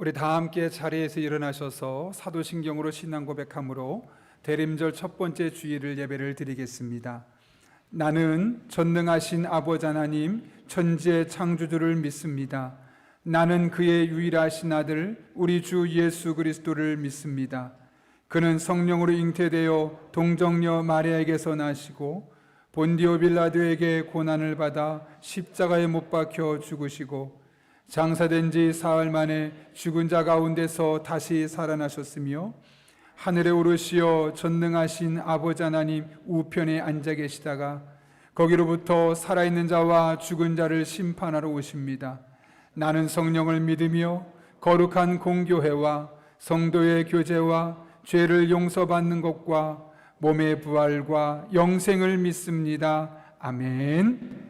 우리 다 함께 자리에서 일어나셔서 사도신경으로 신앙 고백함으로 대림절 첫 번째 주일을 예배를 드리겠습니다. 나는 전능하신 아버지 하나님 천지의 창조주를 믿습니다. 나는 그의 유일하신 아들 우리 주 예수 그리스도를 믿습니다. 그는 성령으로 잉태되어 동정녀 마리아에게서 나시고 본디오 빌라도에게 고난을 받아 십자가에 못 박혀 죽으시고 장사된 지 사흘 만에 죽은 자 가운데서 다시 살아나셨으며 하늘에 오르시어 전능하신 아버지 하나님 우편에 앉아 계시다가 거기로부터 살아있는 자와 죽은 자를 심판하러 오십니다. 나는 성령을 믿으며 거룩한 공교회와 성도의 교제와 죄를 용서받는 것과 몸의 부활과 영생을 믿습니다. 아멘.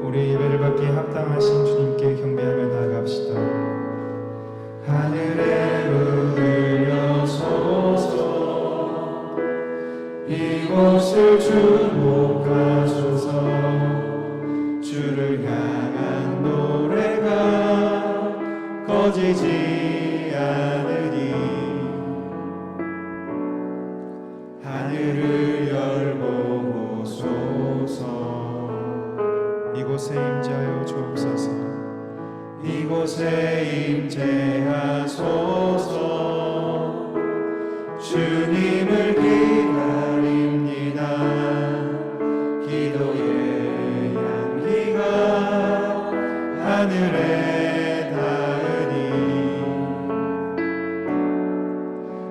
우리 예배를 받기에 합당하신 주님께 경배하며 나아갑시다. 하늘에 울려소서 이곳을 주목하소서 주를 향한 노래가 꺼지지 않으니 하늘을 열보소서 이곳에 임재하여 주옵소서. 이곳에 임재하소서. 주님을 기다립니다. 기도의 향기가 하늘에 닿으니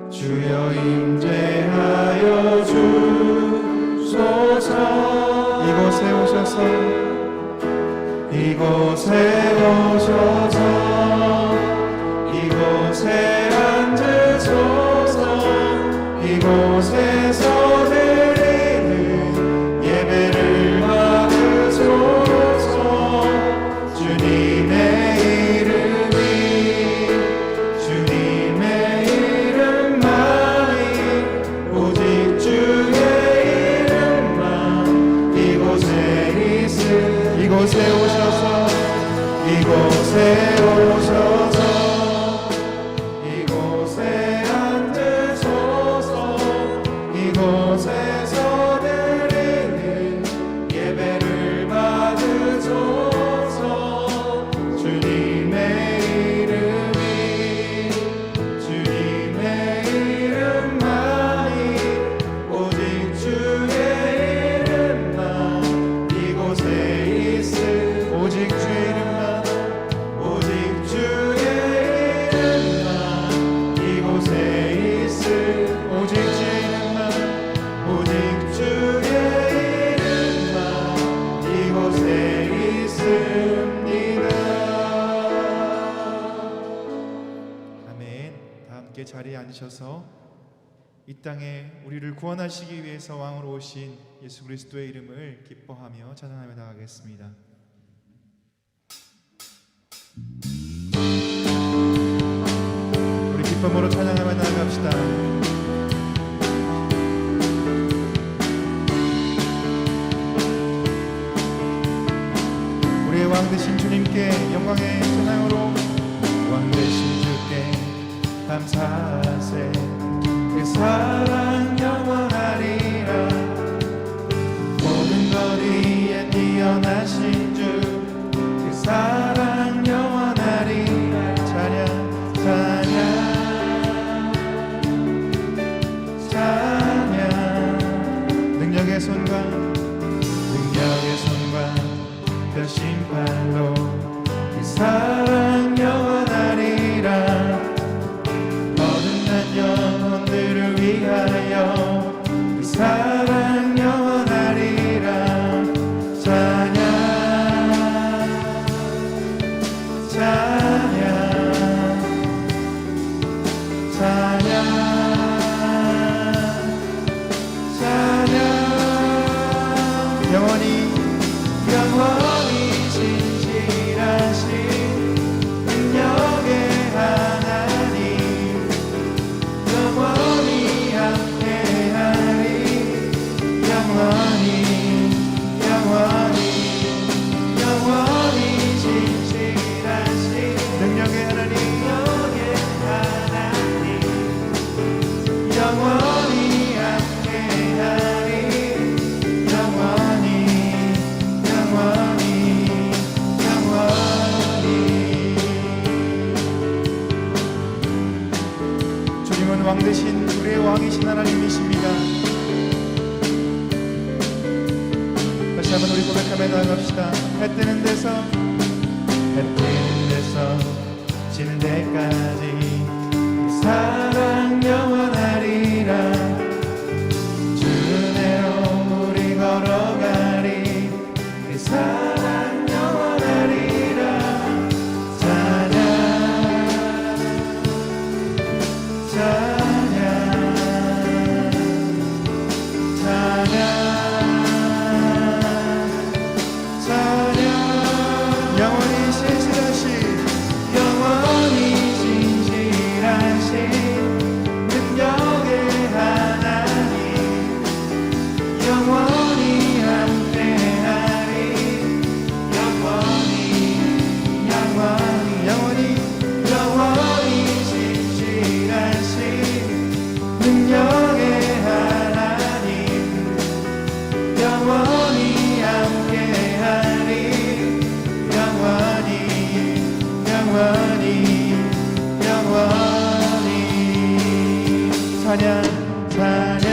주여 임재하여 주소서. 이곳에 오셔서 이곳에 오셔서 이곳에 앉으소서. 이곳에서 드리는 예배를 받으소서. 주님의 이름만이 오직 주의 이름만 이곳에 오셔서 이곳에 오셔서 이곳에 앉으소서. 이곳에서 드리는 예배를 받으소서. 주님의 이름만이 오직 주의 이름만 이곳에 오직 주의 이름만 오직 주의 이름만 이곳에 있을 오직 주의 이름만 오직 주의 이름만 이곳에 있습니다. 아멘. 다 함께 자리에 앉으셔서 이 땅에 우리를 구원하시기 위해서 왕으로 오신 예수 그리스도의 이름을 기뻐하며 찬양하며 나가겠습니다. 우리 기쁨으로 찬양하며 나아갑시다. 우리의 왕 되신 주님께 영광의 찬양으로 왕 되신 주께 감사하세. 그 사랑 영원하리라. 모든 것 위에 뛰어나신 주 그 사랑 영원하리라. 찬양 능력의 손과 표심발로 그 사랑 영원하리라. 거듭난 영혼들을 위하여 다시 한번 우리 고백하며 나갑시다. 해 뜨는 데서 지는 데까지 사랑 영원하리라. 주 은혜로 우리 걸어가리. 그 사랑 영원하리라. 찬양 찬양 찬양 찬양. 영원히 신실하신 영원히 진실하신 능력의 하나님, 영원히 함께하리. 영원히 영원히 영원히 영원히 진실하신 능력의 하나님, 영원히 함께하리. 영원히 영원히 찬양 찬양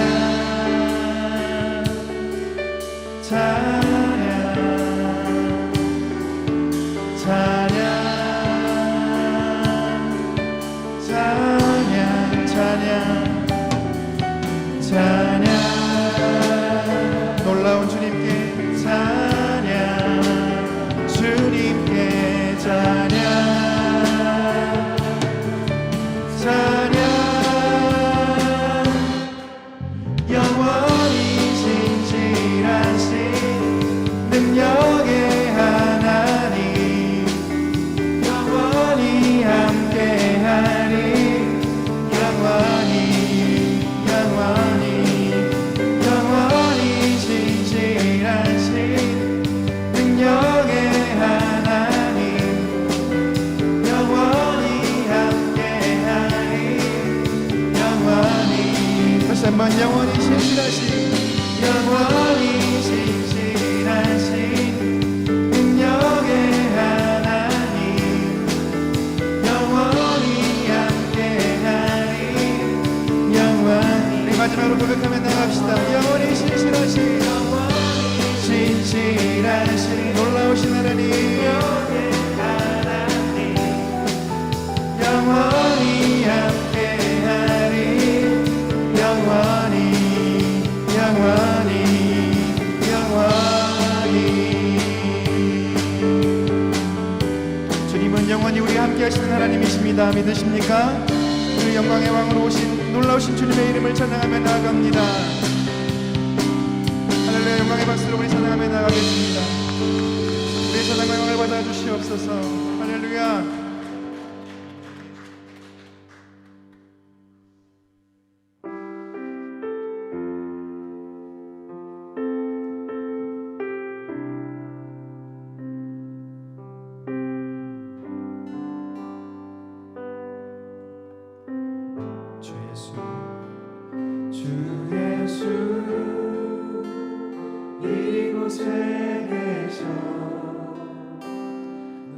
찬양 찬양 찬양 찬양 찬양. 놀라운 주님께 찬양, 주님께 찬양 찬양. 영원히 진실하신 능력의 하나님, 영원히 함께하리. 영원히 영원히 영원히 진실하신 능력의 하나님, 영원히 함께하리. 영원히 다시 한번 영원히 진실하신 영원히 진실하신 능력의 하나님, 영원히 함께하리. 영원히. 우리 마지막으로 고백하며 나갑시다. 영원히 진실하신 진실하신 놀라우신 하나님, 영원히 함께하리. 영원히 영원히 영원히. 주님은 영원히 우리 함께 하시는 하나님이십니다. 믿으십니까? 그 영광의 왕으로 오신 놀라우신 주님의 이름을 찬양하며 나아갑니다. 할렐루야. 영광의 박수로 우리 찬양하며 나가겠습니다. 우리의 찬양과 영광을 받아주시옵소서. 할렐루야. 주 예수 이곳에 계셔.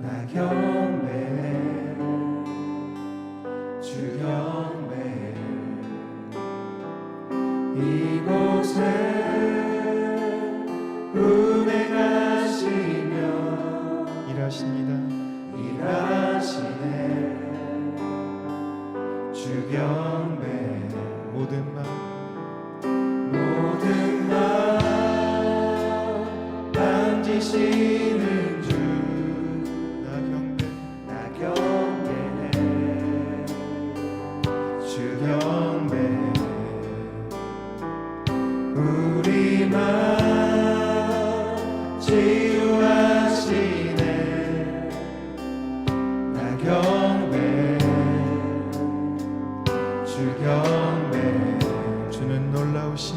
나 경배해, 주 경배해. 이곳에 운행하시며 일하십니다. 일하시네. 주 경배해. 모든 마 만지시는 주. 나 경배해, 주 경배해. 우리 마 치유하시네. 나 경배해, 주 경배해. 주는 놀라우신,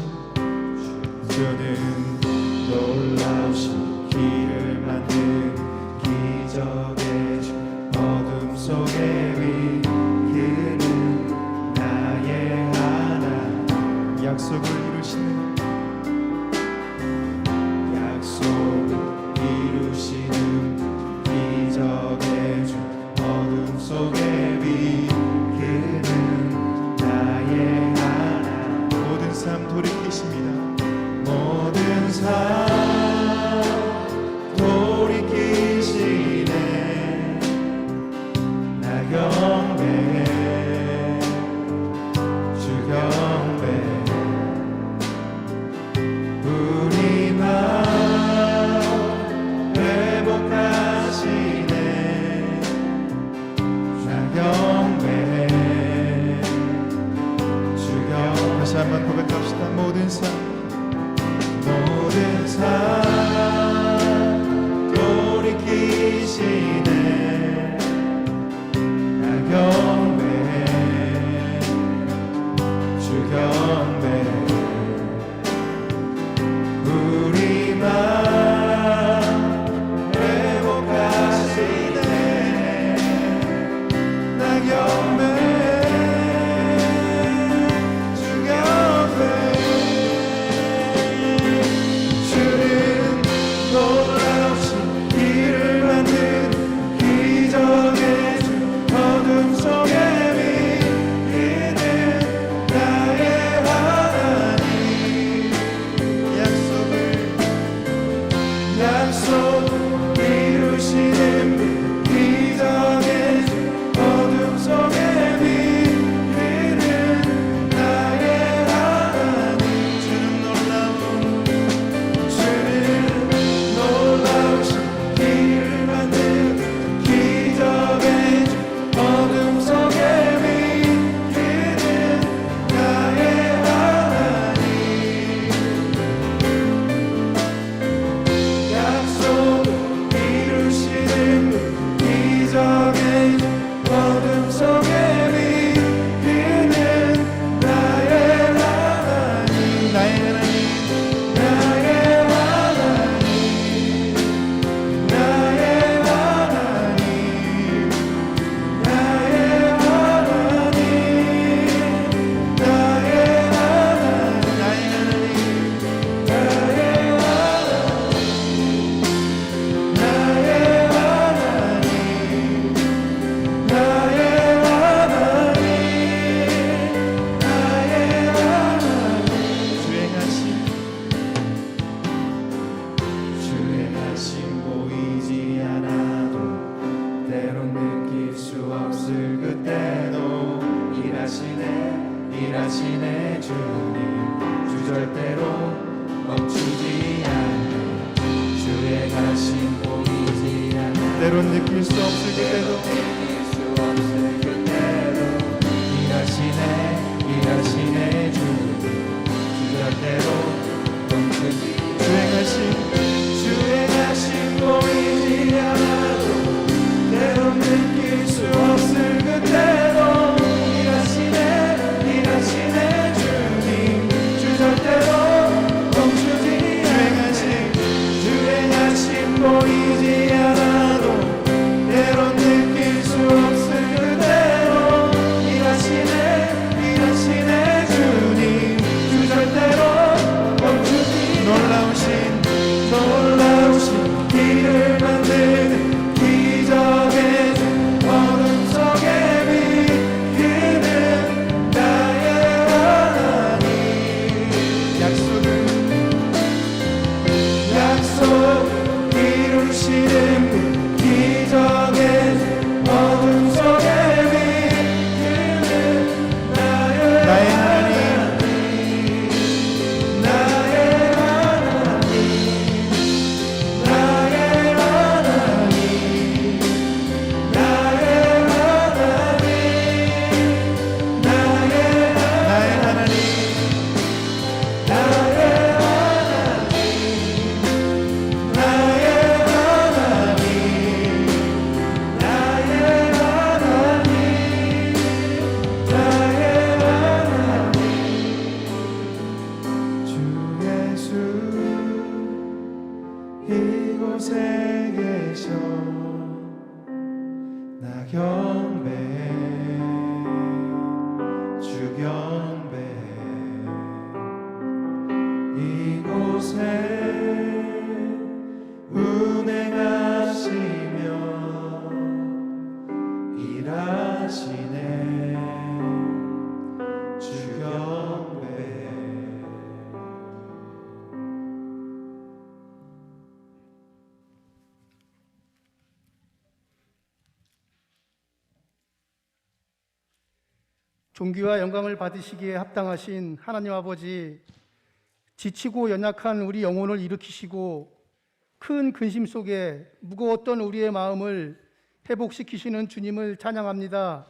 주는 놀라우신 길을 만든 기적의 주. 어둠 속에 위 그는 나의 하나님. 약속을 이루시는, 약속을 이루시는 기적의 주. 어둠 속에 위 그는 나의 하나님. 모든 삶 돌이키십니다. 모든 삶 고백합시다. 모든 삶 돌이키시네. 나 경배해 주 경배해. 우리 맘 회복하시네. 나 경배해 주 경배해. 주는 놀라우신 길을 만드는 기적의 주. 어둠 속에 빛나는 나의 하나님. 약속 이루시는 분, 기적의 주. 어둠 속에 빛나는 나의 하나님. 주는 놀라우신 길을 만드는 기적의 주. 어둠 속에 빛나는 나의 하나님. 약속 이루시는 분, 기적의 주. 어둠 속에 빛나는 나의 하나님. 나의 하나님. 나의 하나님. 나의 하나님. 나의 하나님. 나의 하나님. 나의 하나님. 나의 주행하심 보이지 않아도 때론 느낄 수 없을 그때도 일하시네 주님. 주 절대로 멈추지 않네. 주행하심 보이지 않아 때론 느낄 수 없을 그때도 일하시네 주님. 주 절대로 멈추지. 주행하심 보이지 않아도 때론 느낄 수 없을 그때도 일하시네 주님. 주 절대로 멈추지. 주행하심 보이지 않아도 때론 느낄 수 없을 그대로 일하시네 주님. 주 절대로 멈추지. 놀라우신 길을 만드는 기적의 주. 어둠 속에 빛나는 나의 하나님. 약속 이루시는 분, 기적의 주. 어둠 속에 빛나는 나의 하나님. 나의 하나님. 나의 하나님. 나의 하나님. 나의 하나님. 이곳에 계셔. 나 경배해 주 경배해. 이곳에 운행하시며 일하시네 주 경배해. 존귀와 영광을 받으시기에 합당하신 하나님 아버지, 지치고 연약한 우리 영혼을 일으키시고 큰 근심 속에 무거웠던 우리의 마음을 회복시키시는 주님을 찬양합니다.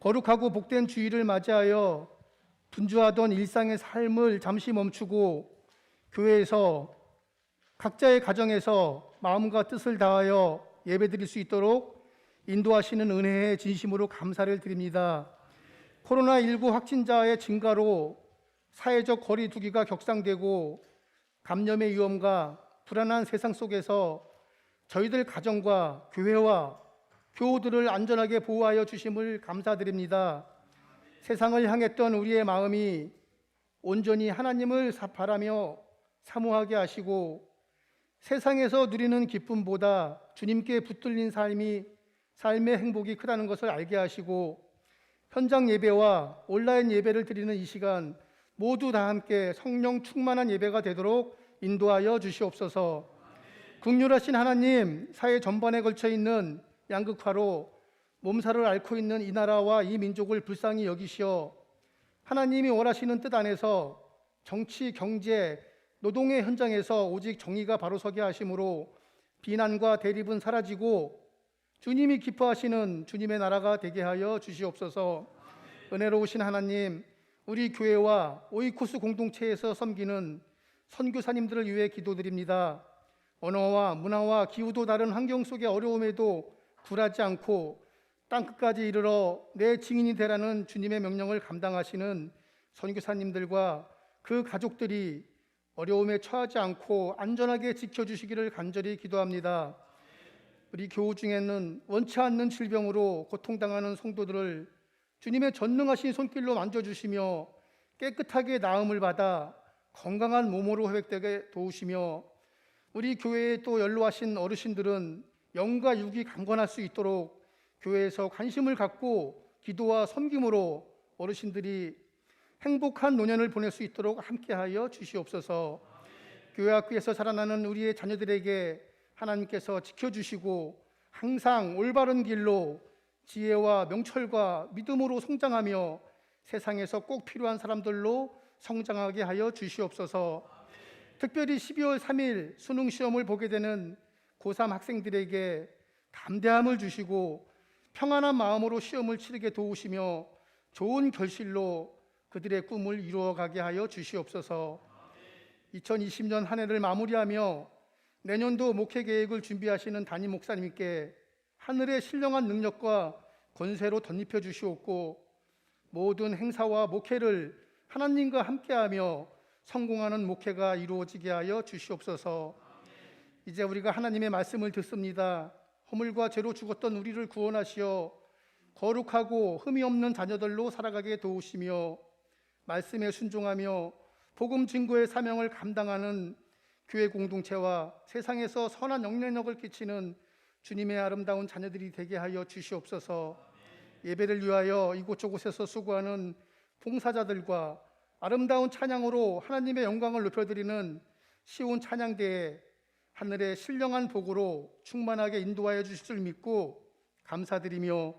거룩하고 복된 주일을 맞이하여 분주하던 일상의 삶을 잠시 멈추고 교회에서 각자의 가정에서 마음과 뜻을 다하여 예배드릴 수 있도록 인도하시는 은혜에 진심으로 감사를 드립니다. 코로나19 확진자의 증가로 사회적 거리 두기가 격상되고 감염의 위험과 불안한 세상 속에서 저희들 가정과 교회와 교우들을 안전하게 보호하여 주심을 감사드립니다. 세상을 향했던 우리의 마음이 온전히 하나님을 바라며 사모하게 하시고 세상에서 누리는 기쁨보다 주님께 붙들린 삶의 행복이 크다는 것을 알게 하시고 현장 예배와 온라인 예배를 드리는 이 시간 모두 다 함께 성령 충만한 예배가 되도록 인도하여 주시옵소서. 긍휼하신 하나님, 사회 전반에 걸쳐 있는 양극화로 몸살을 앓고 있는 이 나라와 이 민족을 불쌍히 여기시어 하나님이 원하시는 뜻 안에서 정치, 경제, 노동의 현장에서 오직 정의가 바로 서게 하심으로 비난과 대립은 사라지고 주님이 기뻐하시는 주님의 나라가 되게 하여 주시옵소서. 은혜로우신 하나님, 우리 교회와 오이코스 공동체에서 섬기는 선교사님들을 위해 기도드립니다. 언어와 문화와 기후도 다른 환경 속의 어려움에도 굴하지 않고 땅끝까지 이르러 내 증인이 되라는 주님의 명령을 감당하시는 선교사님들과 그 가족들이 어려움에 처하지 않고 안전하게 지켜주시기를 간절히 기도합니다. 우리 교우 중에는 원치 않는 질병으로 고통당하는 성도들을 주님의 전능하신 손길로 만져주시며 깨끗하게 나음을 받아 건강한 몸으로 회복되게 도우시며 우리 교회에 또 연로하신 어르신들은 영과 육이 강건할 수 있도록 교회에서 관심을 갖고 기도와 섬김으로 어르신들이 행복한 노년을 보낼 수 있도록 함께하여 주시옵소서. 교회 학교에서 자라나는 우리의 자녀들에게 하나님께서 지켜주시고 항상 올바른 길로 지혜와 명철과 믿음으로 성장하며 세상에서 꼭 필요한 사람들로 성장하게 하여 주시옵소서. 특별히 12월 3일 수능 시험을 보게 되는 고3 학생들에게 담대함을 주시고 평안한 마음으로 시험을 치르게 도우시며 좋은 결실로 그들의 꿈을 이루어가게 하여 주시옵소서. 2020년 한 해를 마무리하며 내년도 목회 계획을 준비하시는 담임 목사님께 하늘의 신령한 능력과 권세로 덧입혀 주시옵고 모든 행사와 목회를 하나님과 함께하며 성공하는 목회가 이루어지게 하여 주시옵소서. 이제 우리가 하나님의 말씀을 듣습니다. 허물과 죄로 죽었던 우리를 구원하시어 거룩하고 흠이 없는 자녀들로 살아가게 도우시며 말씀에 순종하며 복음 증거의 사명을 감당하는 교회 공동체와 세상에서 선한 영향력을 끼치는 주님의 아름다운 자녀들이 되게 하여 주시옵소서. 예배를 위하여 이곳저곳에서 수고하는 봉사자들과 아름다운 찬양으로 하나님의 영광을 높여드리는 시온 찬양대에 하늘의 신령한 복으로 충만하게 인도하여 주실 줄 믿고 감사드리며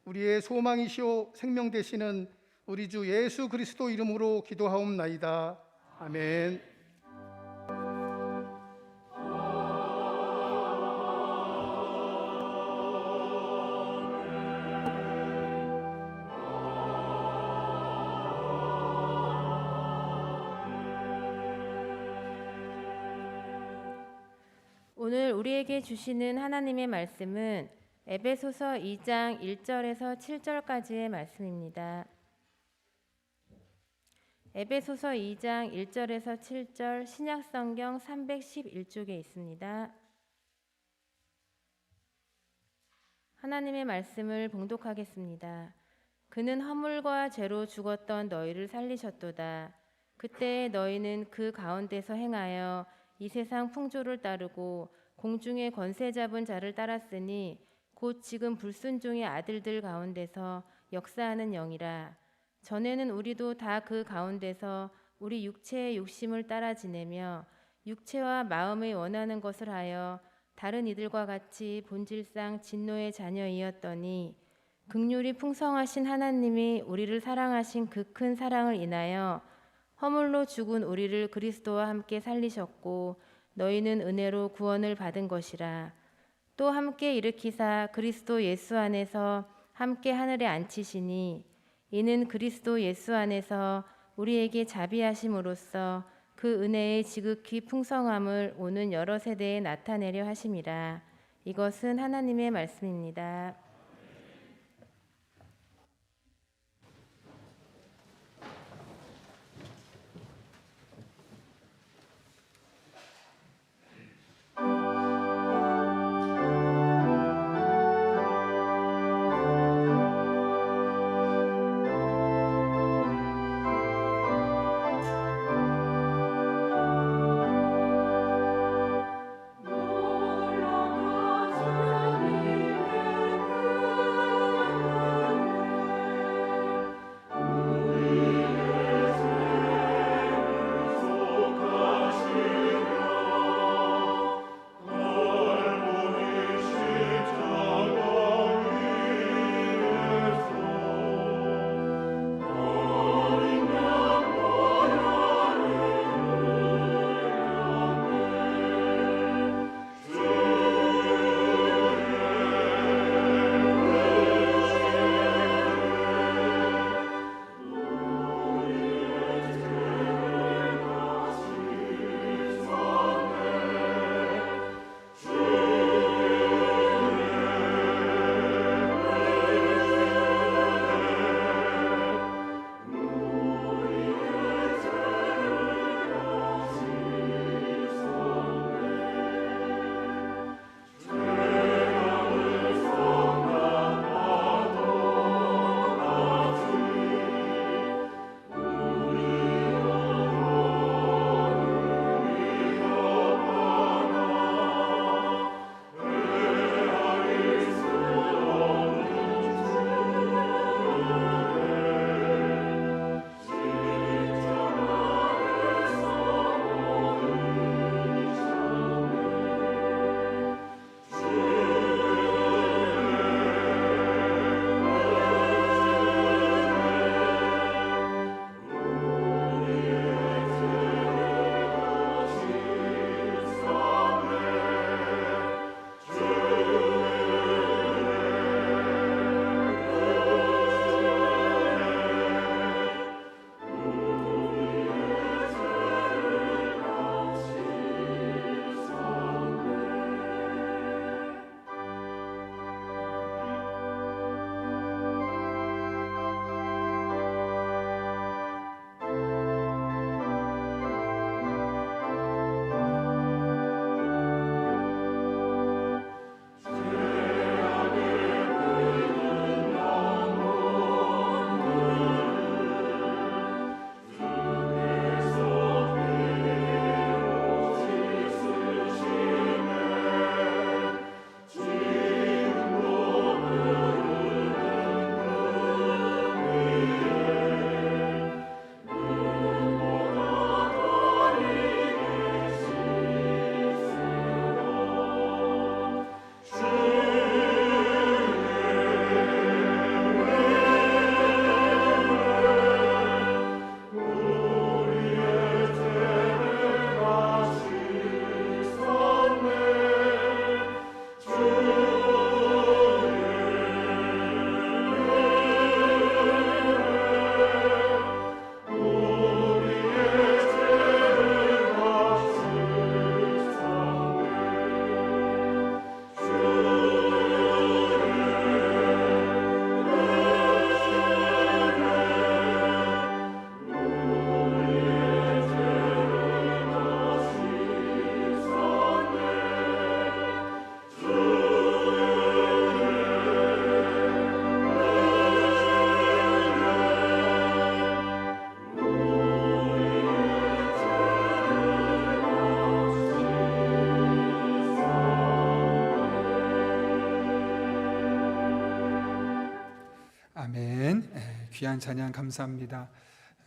우리의 소망이시오 생명 되시는 우리 주 예수 그리스도 이름으로 기도하옵나이다. 아멘. 오늘 우리에게 주시는 하나님의 말씀은 에베소서 2장 1절에서 7절까지의 말씀입니다. 에베소서 2장 1절에서 7절 신약성경 311쪽에 있습니다. 하나님의 말씀을 봉독하겠습니다. 그는 허물과 죄로 죽었던 너희를 살리셨도다. 그때 너희는 그 가운데서 행하여 이 세상 풍조를 따르고 공중의 권세 잡은 자를 따랐으니 곧 지금 불순종의 아들들 가운데서 역사하는 영이라. 전에는 우리도 다 그 가운데서 우리 육체의 욕심을 따라 지내며 육체와 마음의 원하는 것을 하여 다른 이들과 같이 본질상 진노의 자녀이었더니 긍휼이 풍성하신 하나님이 우리를 사랑하신 그 큰 사랑을 인하여 허물로 죽은 우리를 그리스도와 함께 살리셨고 너희는 은혜로 구원을 받은 것이라. 또 함께 일으키사 그리스도 예수 안에서 함께 하늘에 앉히시니 이는 그리스도 예수 안에서 우리에게 자비하심으로써 그 은혜의 지극히 풍성함을 오는 여러 세대에 나타내려 하심이라. 이것은 하나님의 말씀입니다. 귀한 찬양 감사합니다.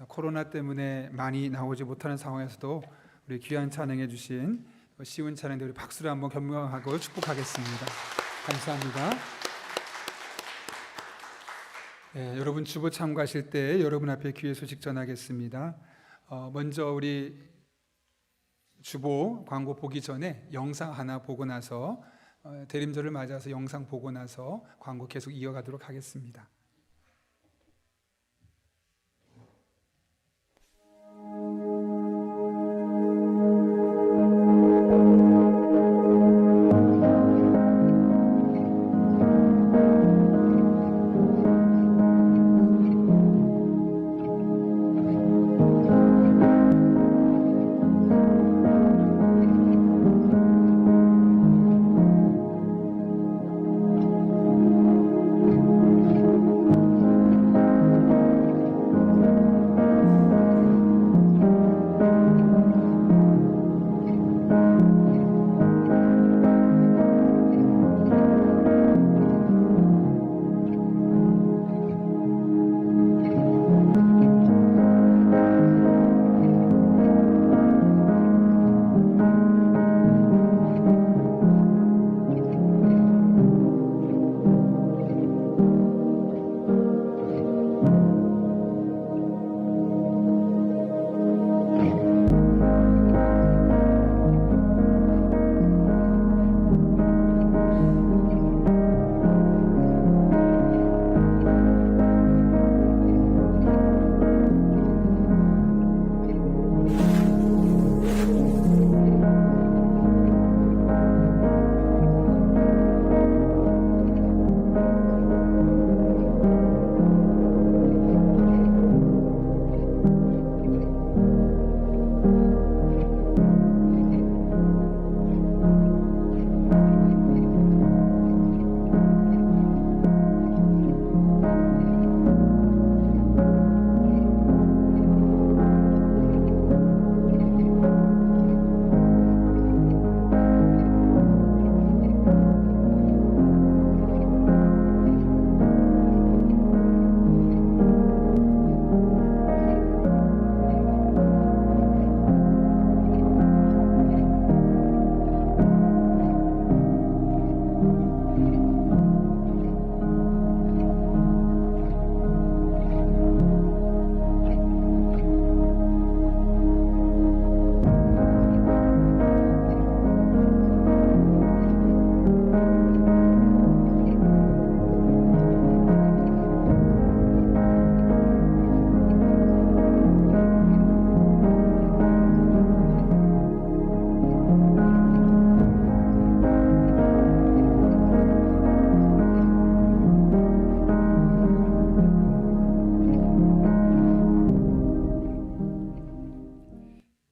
코로나 때문에 많이 나오지 못하는 상황에서도 우리 귀한 찬양해 주신 쉬운 찬양들 우리 박수로 한번 겸허하고 축복하겠습니다. 감사합니다. 여러분 주보 참고하실 때 여러분 앞에 귀의 소식 전하겠습니다. 먼저 우리 주보 광고 보기 전에 영상 하나 보고 나서 대림절을 맞아서 영상 보고 나서 광고 계속 이어가도록 하겠습니다.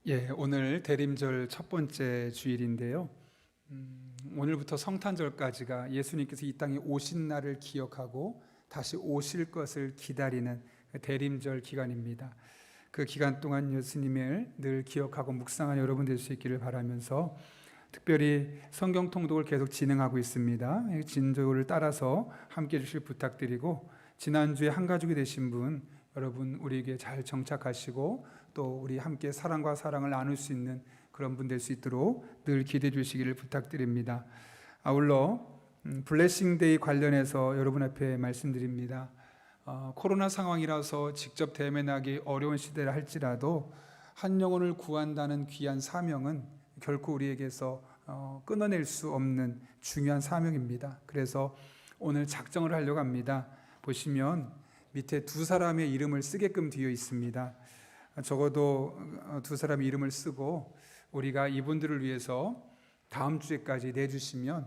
예, 오늘 대림절 첫 번째 주일인데요. 오늘부터 성탄절까지가 예수님께서 이 땅에 오신 날을 기억하고 다시 오실 것을 기다리는 대림절 기간입니다. 그 기간 동안 예수님을 늘 기억하고 묵상하는 여러분 될 수 있기를 바라면서 특별히 성경 통독을 계속 진행하고 있습니다. 진도를 따라서 함께 해주실 부탁드리고, 지난주에 한 가족이 되신 분 여러분 우리에게 잘 정착하시고 또 우리 함께 사랑과 사랑을 나눌 수 있는 그런 분 될 수 있도록 늘 기대해 주시기를 부탁드립니다. 아울러 블레싱데이 관련해서 여러분 앞에 말씀드립니다. 코로나 상황이라서 직접 대면하기 어려운 시대라 할지라도 한 영혼을 구한다는 귀한 사명은 결코 우리에게서 끊어낼 수 없는 중요한 사명입니다. 그래서 오늘 작정을 하려고 합니다. 보시면 밑에 두 사람의 이름을 쓰게끔 되어 있습니다. 적어도 두 사람의 이름을 쓰고 우리가 이분들을 위해서 다음 주에까지 내주시면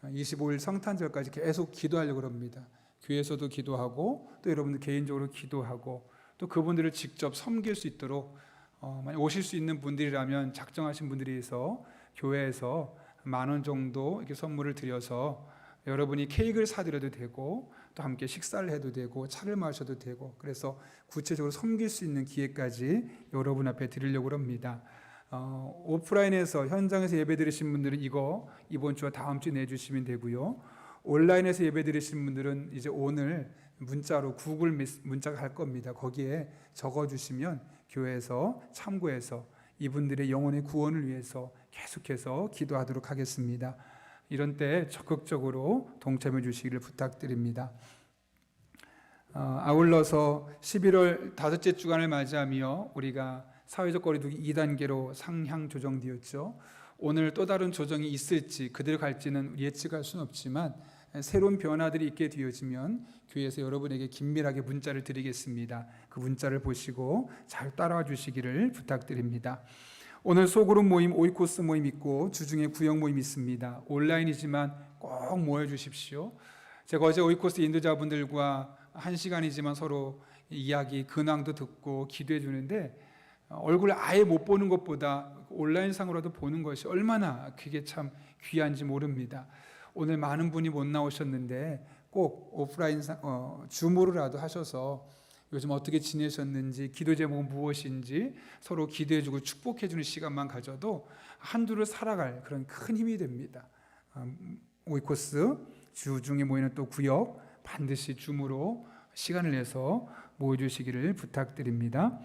25일 성탄절까지 계속 기도하려고 합니다. 교회에서도 기도하고 또 여러분들 개인적으로 기도하고 또 그분들을 직접 섬길 수 있도록 만약 오실 수 있는 분들이라면 작정하신 분들이서 교회에서 10,000원 정도 이렇게 선물을 드려서 여러분이 케이크를 사드려도 되고 또 함께 식사를 해도 되고 차를 마셔도 되고, 그래서 구체적으로 섬길 수 있는 기회까지 여러분 앞에 드리려고 합니다. 오프라인에서 현장에서 예배 드리신 분들은 이거 이번 주와 다음 주에 내주시면 되고요. 온라인에서 예배 드리신 분들은 이제 오늘 문자로 구글 문자가 갈 겁니다. 거기에 적어주시면 교회에서 참고해서 이분들의 영혼의 구원을 위해서 계속해서 기도하도록 하겠습니다. 이런 때 적극적으로 동참해 주시기를 부탁드립니다. 아울러서 11월 다섯째 주간을 맞이하며 우리가 사회적 거리두기 2단계로 상향 조정되었죠. 오늘 또 다른 조정이 있을지 그대로 갈지는 예측할 수는 없지만 새로운 변화들이 있게 되어지면 교회에서 여러분에게 긴밀하게 문자를 드리겠습니다. 그 문자를 보시고 잘 따라와 주시기를 부탁드립니다. 오늘 소그룹 모임, 오이코스 모임 있고 주중에 구역 모임 있습니다. 온라인이지만 꼭 모여 주십시오. 제가 어제 오이코스 인도자분들과 1시간이지만 서로 이야기, 근황도 듣고 기도해 주는데 얼굴을 아예 못 보는 것보다 온라인상으로도 보는 것이 얼마나 그게 참 귀한지 모릅니다. 오늘 많은 분이 못 나오셨는데 꼭 오프라인 줌으로라도 하셔서 요즘 어떻게 지내셨는지, 기도 제목은 무엇인지 서로 기도해주고 축복해주는 시간만 가져도 한두를 살아갈 그런 큰 힘이 됩니다. 오이코스 주중에 모이는 또 구역 반드시 줌으로 시간을 내서 모여주시기를 부탁드립니다.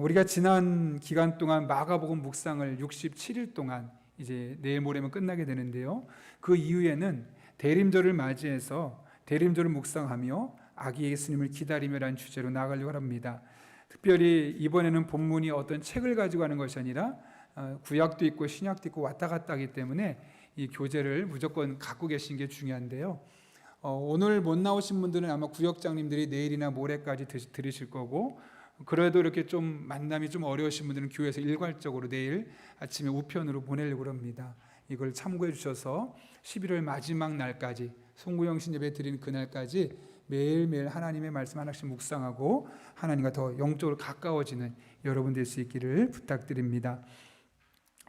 우리가 지난 기간 동안 마가복음 묵상을 67일 동안 이제 내일 모레면 끝나게 되는데요. 그 이후에는 대림절을 맞이해서 대림절을 묵상하며 아기 예수님을 기다리며라는 주제로 나아가려고 합니다. 특별히 이번에는 본문이 어떤 책을 가지고 하는 것이 아니라 구약도 있고 신약도 있고 왔다 갔다 하기 때문에 이 교재를 무조건 갖고 계신 게 중요한데요. 오늘 못 나오신 분들은 아마 구역장님들이 내일이나 모레까지 들으실 거고, 그래도 이렇게 좀 만남이 좀 어려우신 분들은 교회에서 일괄적으로 내일 아침에 우편으로 보내려고 합니다. 이걸 참고해 주셔서 11월 마지막 날까지 송구영신 예배 드리는 그날까지 매일매일 하나님의 말씀 하나씩 묵상하고 하나님과 더 영적으로 가까워지는 여러분 될 수 있기를 부탁드립니다.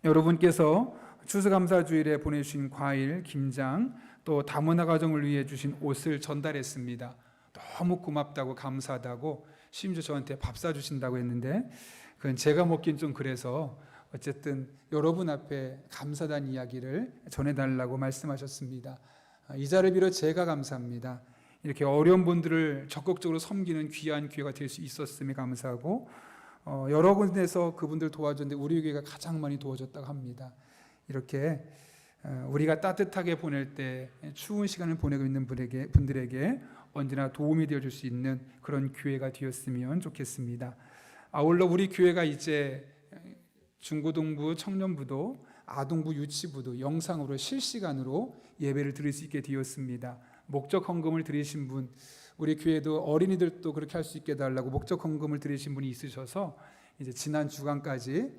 여러분께서 추수감사주일에 보내주신 과일, 김장, 또 다문화 가정을 위해 주신 옷을 전달했습니다. 너무 고맙다고 감사하다고 심지어 저한테 밥 사주신다고 했는데 그건 제가 먹긴 좀 그래서 어쨌든 여러분 앞에 감사단 이야기를 전해달라고 말씀하셨습니다. 이 자리를 빌어 제가 감사합니다. 이렇게 어려운 분들을 적극적으로 섬기는 귀한 기회가 될 수 있었음에 감사하고 여러 군데서 그분들 도와줬는데 우리 교회가 가장 많이 도와줬다고 합니다. 이렇게 우리가 따뜻하게 보낼 때 추운 시간을 보내고 있는 분들에게 언제나 도움이 되어줄 수 있는 그런 교회가 되었으면 좋겠습니다. 아울러 우리 교회가 이제 중고등부, 청년부도, 아동부, 유치부도 영상으로 실시간으로 예배를 드릴 수 있게 되었습니다. 목적 헌금을 드리신 분, 우리 교회도 어린이들도 그렇게 할 수 있게 해달라고 목적 헌금을 드리신 분이 있으셔서 이제 지난 주간까지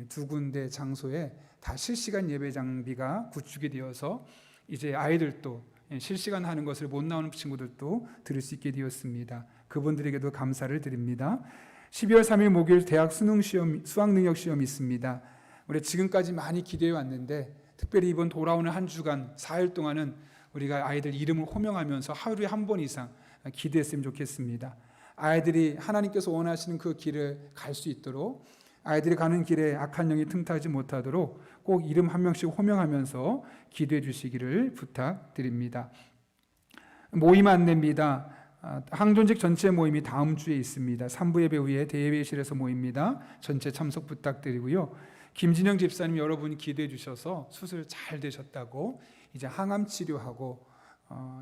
2군데 장소에 다 실시간 예배 장비가 구축이 되어서 이제 아이들도 실시간 하는 것을 못 나오는 친구들도 들을 수 있게 되었습니다. 그분들에게도 감사를 드립니다. 12월 3일 목요일 대학 수학능력 시험이 있습니다. 우리 지금까지 많이 기대해 왔는데 특별히 이번 돌아오는 한 주간 4일 동안은 우리가 아이들 이름을 호명하면서 하루에 한 번 이상 기도했으면 좋겠습니다. 아이들이 하나님께서 원하시는 그 길을 갈 수 있도록, 아이들이 가는 길에 악한 영이 틈타지 못하도록 꼭 이름 한 명씩 호명하면서 기도해 주시기를 부탁드립니다. 모임 안내입니다. 항존직 전체 모임이 다음 주에 있습니다. 3부 예배 후에 대예배실에서 모입니다. 전체 참석 부탁드리고요. 김진영 집사님 여러분 기도해 주셔서 수술 잘 되셨다고 이제 항암 치료하고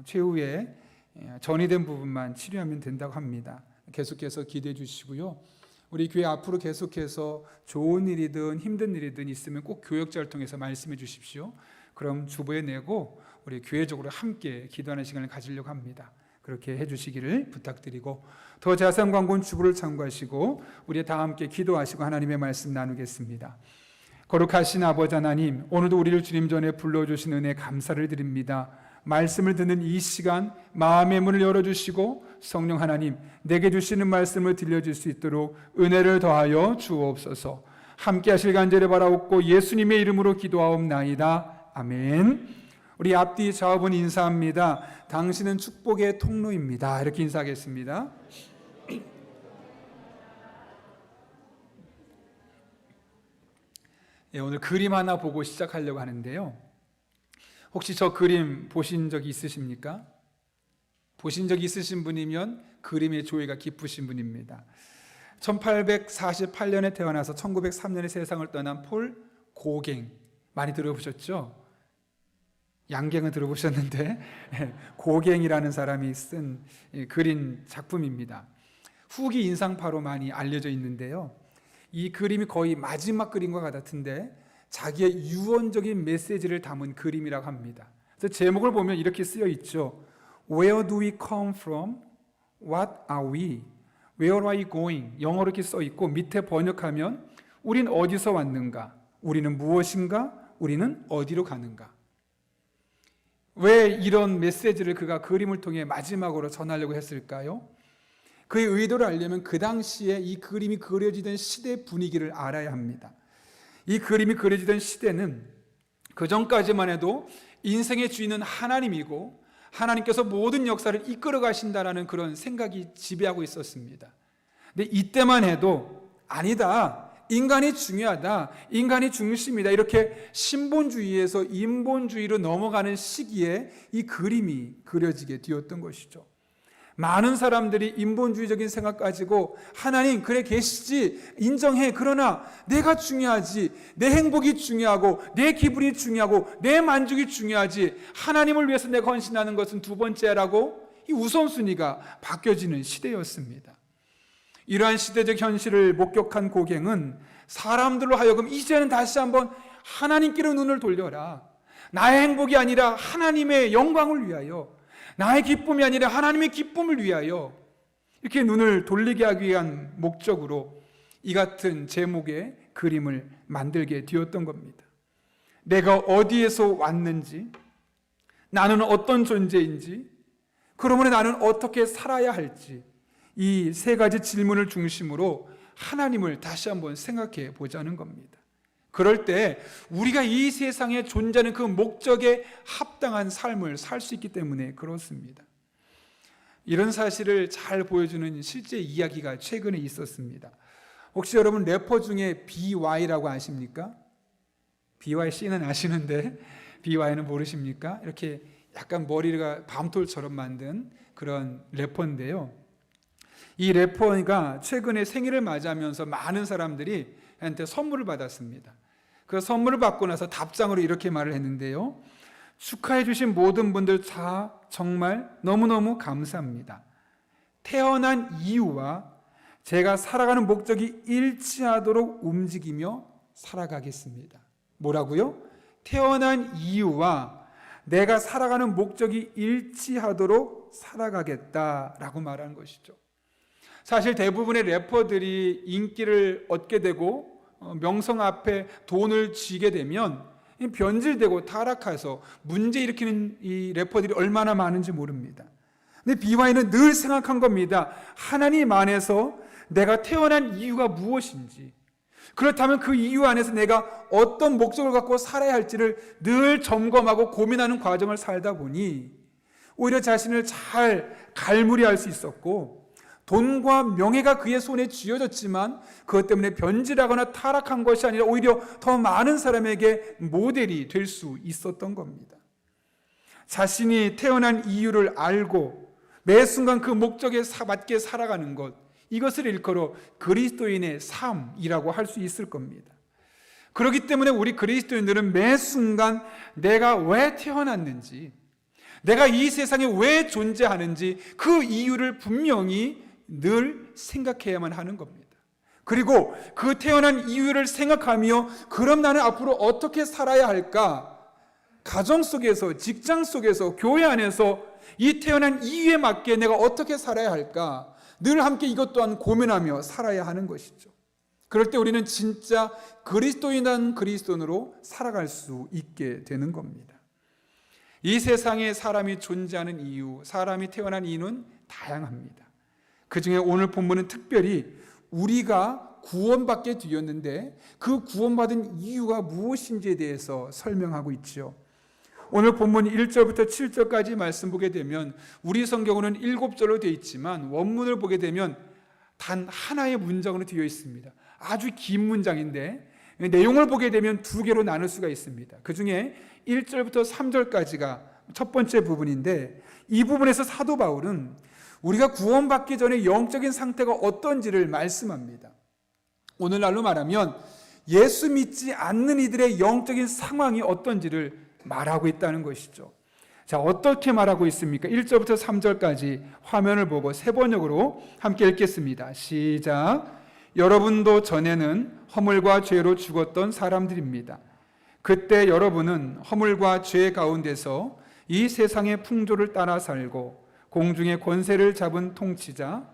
최후에 전이된 부분만 치료하면 된다고 합니다. 계속해서 기도해 주시고요. 우리 교회 앞으로 계속해서 좋은 일이든 힘든 일이든 있으면 꼭 교역자를 통해서 말씀해 주십시오. 그럼 주보에 내고 우리 교회적으로 함께 기도하는 시간을 가지려고 합니다. 그렇게 해주시기를 부탁드리고 더 자세한 광고는 주보를 참고하시고 우리 다 함께 기도하시고 하나님의 말씀 나누겠습니다. 거룩하신 아버지 하나님, 오늘도 우리를 주님 전에 불러주신 은혜 감사를 드립니다. 말씀을 듣는 이 시간 마음의 문을 열어주시고 성령 하나님 내게 주시는 말씀을 들려줄 수 있도록 은혜를 더하여 주옵소서. 함께 하실 간절히 바라옵고 예수님의 이름으로 기도하옵나이다. 아멘. 우리 앞뒤 좌우분 인사합니다. 당신은 축복의 통로입니다. 이렇게 인사하겠습니다. 오늘 그림 하나 보고 시작하려고 하는데요. 혹시 저 그림 보신 적 있으십니까? 보신 적 있으신 분이면 그림의 조예가 깊으신 분입니다. 1848년에 태어나서 1903년에 세상을 떠난 폴 고갱, 많이 들어보셨죠? 양갱은 들어보셨는데 고갱이라는 사람이 쓴 그린 작품입니다. 후기 인상파로 많이 알려져 있는데요. 이 그림이 거의 마지막 그림과 같은데 자기의 유언적인 메시지를 담은 그림이라고 합니다. 그래서 제목을 보면 이렇게 쓰여 있죠. Where do we come from? What are we? Where are we going? 영어로 이렇게 써 있고 밑에 번역하면 우린 어디서 왔는가? 우리는 무엇인가? 우리는 어디로 가는가? 왜 이런 메시지를 그가 그림을 통해 마지막으로 전하려고 했을까요? 그의 의도를 알려면 그 당시에 이 그림이 그려지던 시대 분위기를 알아야 합니다. 이 그림이 그려지던 시대는 그 전까지만 해도 인생의 주인은 하나님이고 하나님께서 모든 역사를 이끌어 가신다라는 그런 생각이 지배하고 있었습니다. 근데 이때만 해도 아니다, 인간이 중요하다, 인간이 중심이다, 이렇게 신본주의에서 인본주의로 넘어가는 시기에 이 그림이 그려지게 되었던 것이죠. 많은 사람들이 인본주의적인 생각 가지고 하나님 그래 계시지 인정해, 그러나 내가 중요하지, 내 행복이 중요하고 내 기분이 중요하고 내 만족이 중요하지, 하나님을 위해서 내가 헌신하는 것은 두 번째라고 이 우선순위가 바뀌어지는 시대였습니다. 이러한 시대적 현실을 목격한 고갱은 사람들로 하여금 이제는 다시 한번 하나님께로 눈을 돌려라, 나의 행복이 아니라 하나님의 영광을 위하여, 나의 기쁨이 아니라 하나님의 기쁨을 위하여, 이렇게 눈을 돌리게 하기 위한 목적으로 이 같은 제목의 그림을 만들게 되었던 겁니다. 내가 어디에서 왔는지, 나는 어떤 존재인지, 그러므로 나는 어떻게 살아야 할지, 이 세 가지 질문을 중심으로 하나님을 다시 한번 생각해 보자는 겁니다. 그럴 때 우리가 이 세상에 존재하는 그 목적에 합당한 삶을 살 수 있기 때문에 그렇습니다. 이런 사실을 잘 보여주는 실제 이야기가 최근에 있었습니다. 혹시 여러분 래퍼 중에 BY라고 아십니까? BYC는 아시는데 BY는 모르십니까? 이렇게 약간 머리가 밤톨처럼 만든 그런 래퍼인데요. 이 래퍼가 최근에 생일을 맞이하면서 많은 사람들이 한테 선물을 받았습니다. 그 선물을 받고 나서 답장으로 이렇게 말을 했는데요. 축하해 주신 모든 분들 다 정말 너무너무 감사합니다. 태어난 이유와 제가 살아가는 목적이 일치하도록 움직이며 살아가겠습니다. 뭐라고요? 태어난 이유와 내가 살아가는 목적이 일치하도록 살아가겠다라고 말하는 것이죠. 사실 대부분의 래퍼들이 인기를 얻게 되고 명성 앞에 돈을 쥐게 되면 변질되고 타락해서 문제 일으키는 이 래퍼들이 얼마나 많은지 모릅니다. 근데 BY는 늘 생각한 겁니다. 하나님 안에서 내가 태어난 이유가 무엇인지, 그렇다면 그 이유 안에서 내가 어떤 목적을 갖고 살아야 할지를 늘 점검하고 고민하는 과정을 살다 보니 오히려 자신을 잘 갈무리할 수 있었고, 돈과 명예가 그의 손에 쥐어졌지만 그것 때문에 변질하거나 타락한 것이 아니라 오히려 더 많은 사람에게 모델이 될 수 있었던 겁니다. 자신이 태어난 이유를 알고 매 순간 그 목적에 맞게 살아가는 것, 이것을 일컬어 그리스도인의 삶이라고 할 수 있을 겁니다. 그렇기 때문에 우리 그리스도인들은 매 순간 내가 왜 태어났는지, 내가 이 세상에 왜 존재하는지 그 이유를 분명히 늘 생각해야만 하는 겁니다. 그리고 그 태어난 이유를 생각하며 그럼 나는 앞으로 어떻게 살아야 할까? 가정 속에서, 직장 속에서, 교회 안에서 이 태어난 이유에 맞게 내가 어떻게 살아야 할까? 늘 함께 이것 또한 고민하며 살아야 하는 것이죠. 그럴 때 우리는 진짜 그리스도인한 그리스도인으로 살아갈 수 있게 되는 겁니다. 이 세상에 사람이 존재하는 이유, 사람이 태어난 이유는 다양합니다. 그 중에 오늘 본문은 특별히 우리가 구원받게 되었는데 그 구원받은 이유가 무엇인지에 대해서 설명하고 있죠. 오늘 본문 1절부터 7절까지 말씀 보게 되면 우리 성경으로는 7절로 되어 있지만 원문을 보게 되면 단 하나의 문장으로 되어 있습니다. 아주 긴 문장인데 내용을 보게 되면 두 개로 나눌 수가 있습니다. 그 중에 1절부터 3절까지가 첫 번째 부분인데, 이 부분에서 사도 바울은 우리가 구원받기 전에 영적인 상태가 어떤지를 말씀합니다. 오늘날로 말하면 예수 믿지 않는 이들의 영적인 상황이 어떤지를 말하고 있다는 것이죠. 자, 어떻게 말하고 있습니까? 1절부터 3절까지 화면을 보고 세 번역으로 함께 읽겠습니다. 시작. 여러분도 전에는 허물과 죄로 죽었던 사람들입니다. 그때 여러분은 허물과 죄 가운데서 이 세상의 풍조를 따라 살고 공중의 권세를 잡은 통치자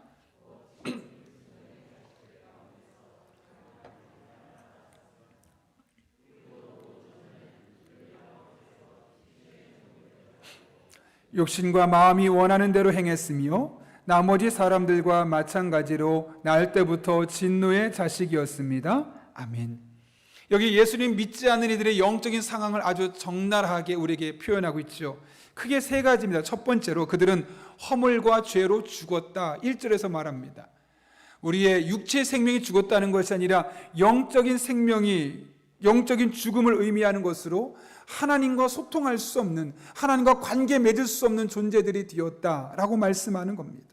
욕심과 마음이 원하는 대로 행했으며 나머지 사람들과 마찬가지로 날 때부터 진노의 자식이었습니다. 아멘. 여기 예수님 믿지 않는 이들의 영적인 상황을 아주 적나라하게 우리에게 표현하고 있죠. 크게 세 가지입니다. 첫 번째로 그들은 허물과 죄로 죽었다. 1절에서 말합니다. 우리의 육체 생명이 죽었다는 것이 아니라 영적인 생명이, 영적인 죽음을 의미하는 것으로 하나님과 소통할 수 없는, 하나님과 관계 맺을 수 없는 존재들이 되었다라고 말씀하는 겁니다.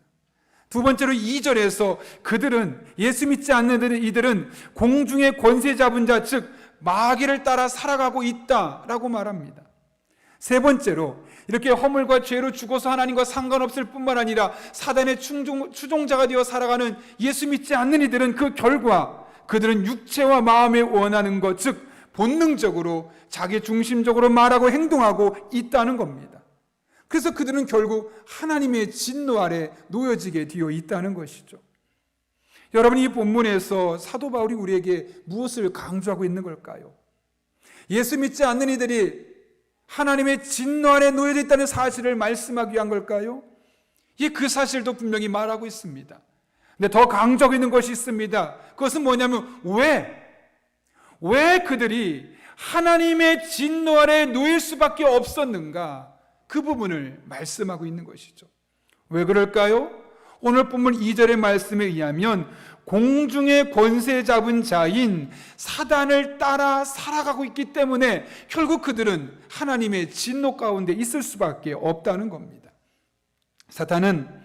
두 번째로 2절에서 그들은, 예수 믿지 않는 이들은 공중의 권세 잡은 자, 즉 마귀를 따라 살아가고 있다라고 말합니다. 세 번째로 이렇게 허물과 죄로 죽어서 하나님과 상관없을 뿐만 아니라 사단의 추종자가 되어 살아가는 예수 믿지 않는 이들은 그 결과 그들은 육체와 마음에 원하는 것, 즉 본능적으로 자기 중심적으로 말하고 행동하고 있다는 겁니다. 그래서 그들은 결국 하나님의 진노 아래 놓여지게 되어 있다는 것이죠. 여러분, 이 본문에서 사도 바울이 우리에게 무엇을 강조하고 있는 걸까요? 예수 믿지 않는 이들이 하나님의 진노 아래 놓여져 있다는 사실을 말씀하기 위한 걸까요? 그 사실도 분명히 말하고 있습니다. 근데 더 강조하고 있는 것이 있습니다. 그것은 뭐냐면 왜 그들이 하나님의 진노 아래 놓일 수밖에 없었는가? 그 부분을 말씀하고 있는 것이죠. 왜 그럴까요? 오늘 본문 2절의 말씀에 의하면 공중의 권세 잡은 자인 사단을 따라 살아가고 있기 때문에 결국 그들은 하나님의 진노 가운데 있을 수밖에 없다는 겁니다. 사탄은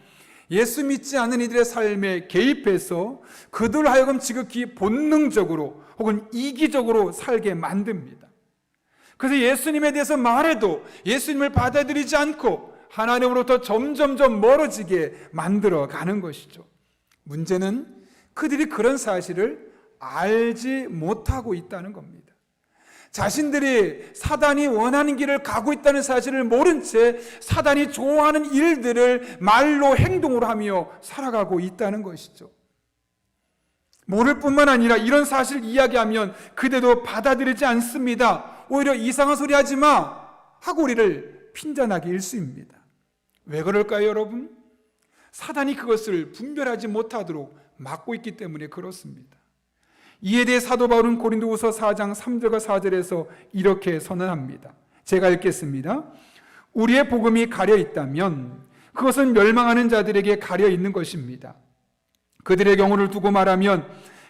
예수 믿지 않는 이들의 삶에 개입해서 그들 하여금 지극히 본능적으로 혹은 이기적으로 살게 만듭니다. 그래서 예수님에 대해서 말해도 예수님을 받아들이지 않고 하나님으로부터 점점점 멀어지게 만들어 가는 것이죠. 문제는 그들이 그런 사실을 알지 못하고 있다는 겁니다. 자신들이 사단이 원하는 길을 가고 있다는 사실을 모른 채 사단이 좋아하는 일들을 말로 행동으로 하며 살아가고 있다는 것이죠. 모를 뿐만 아니라 이런 사실을 이야기하면 그대도 받아들이지 않습니다. 오히려 이상한 소리 하지 마 하고 우리를 핀잔하기 일쑤입니다. 왜 그럴까요, 여러분? 사단이 그것을 분별하지 못하도록 막고 있기 때문에 그렇습니다. 이에 대해 사도 바울은 고린도후서 4장 3절과 4절에서 이렇게 선언합니다. 제가 읽겠습니다. 우리의 복음이 가려 있다면 그것은 멸망하는 자들에게 가려 있는 것입니다. 그들의 경우를 두고 말하면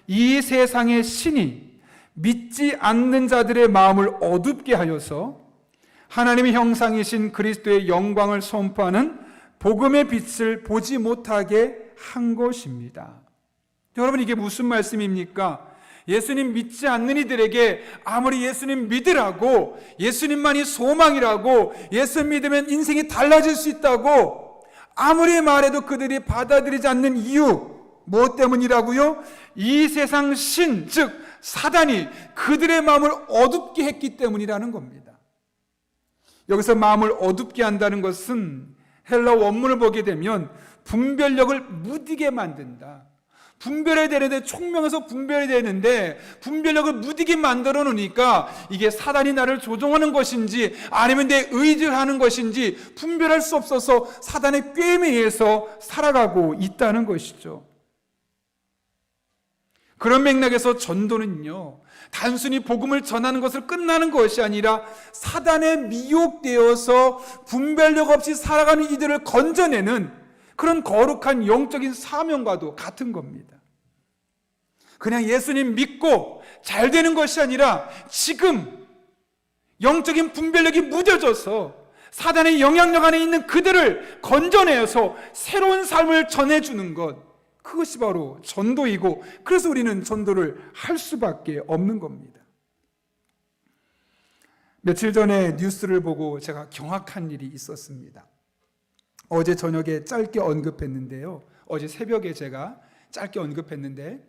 이 세상의 신이 믿지 않는 자들의 마음을 어둡게 하여서 하나님의 형상이신 그리스도의 영광을 선포하는 복음의 빛을 보지 못하게 한 것입니다. 여러분, 이게 무슨 말씀입니까? 예수님 믿지 않는 이들에게 아무리 예수님 믿으라고, 예수님만이 소망이라고, 예수 믿으면 인생이 달라질 수 있다고 아무리 말해도 그들이 받아들이지 않는 이유, 무엇 때문이라고요? 이 세상 신, 즉 사단이 그들의 마음을 어둡게 했기 때문이라는 겁니다. 여기서 마음을 어둡게 한다는 것은 헬라 원문을 보게 되면 분별력을 무디게 만든다. 분별해야 되는데, 총명해서 분별해야 되는데 분별력을 무디게 만들어 놓으니까 이게 사단이 나를 조종하는 것인지 아니면 내 의지를 하는 것인지 분별할 수 없어서 사단의 꾀임에 의해서 살아가고 있다는 것이죠. 그런 맥락에서 전도는요, 단순히 복음을 전하는 것을 끝나는 것이 아니라 사단에 미혹되어서 분별력 없이 살아가는 이들을 건져내는 그런 거룩한 영적인 사명과도 같은 겁니다. 그냥 예수님 믿고 잘 되는 것이 아니라 지금 영적인 분별력이 무뎌져서 사단의 영향력 안에 있는 그들을 건져내서 새로운 삶을 전해주는 것, 그것이 바로 전도이고, 그래서 우리는 전도를 할 수밖에 없는 겁니다. 며칠 전에 뉴스를 보고 제가 경악한 일이 있었습니다. 어제 저녁에 짧게 언급했는데요, 어제 새벽에 제가 짧게 언급했는데,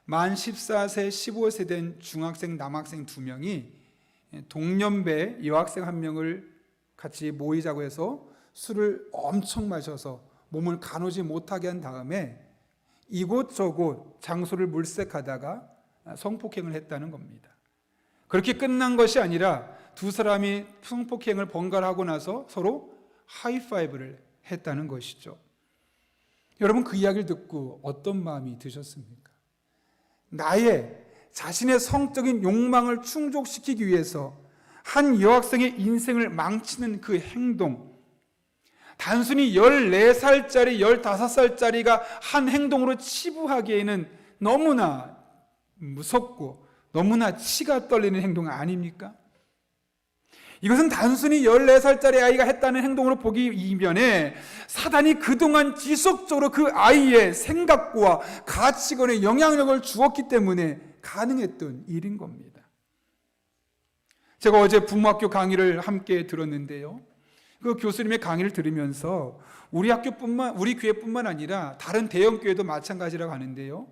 만 14세, 15세 된 중학생, 남학생 2명이 동년배 여학생 1명을 같이 모이자고 해서 술을 엄청 마셔서 몸을 가누지 못하게 한 다음에 이곳저곳 장소를 물색하다가 성폭행을 했다는 겁니다. 그렇게 끝난 것이 아니라 두 사람이 성폭행을 번갈아하고 나서 서로 하이파이브를 했다는 것이죠. 여러분, 그 이야기를 듣고 어떤 마음이 드셨습니까? 나의 자신의 성적인 욕망을 충족시키기 위해서 한 여학생의 인생을 망치는 그 행동, 단순히 14살짜리, 15살짜리가 한 행동으로 치부하기에는 너무나 무섭고 너무나 치가 떨리는 행동 아닙니까? 이것은 단순히 14살짜리 아이가 했다는 행동으로 보기 이면에 사단이 그동안 지속적으로 그 아이의 생각과 가치관에 영향력을 주었기 때문에 가능했던 일인 겁니다. 제가 어제 부모학교 강의를 함께 들었는데요, 그 교수님의 강의를 들으면서 우리 교회뿐만 아니라 다른 대형 교회도 마찬가지라고 하는데요,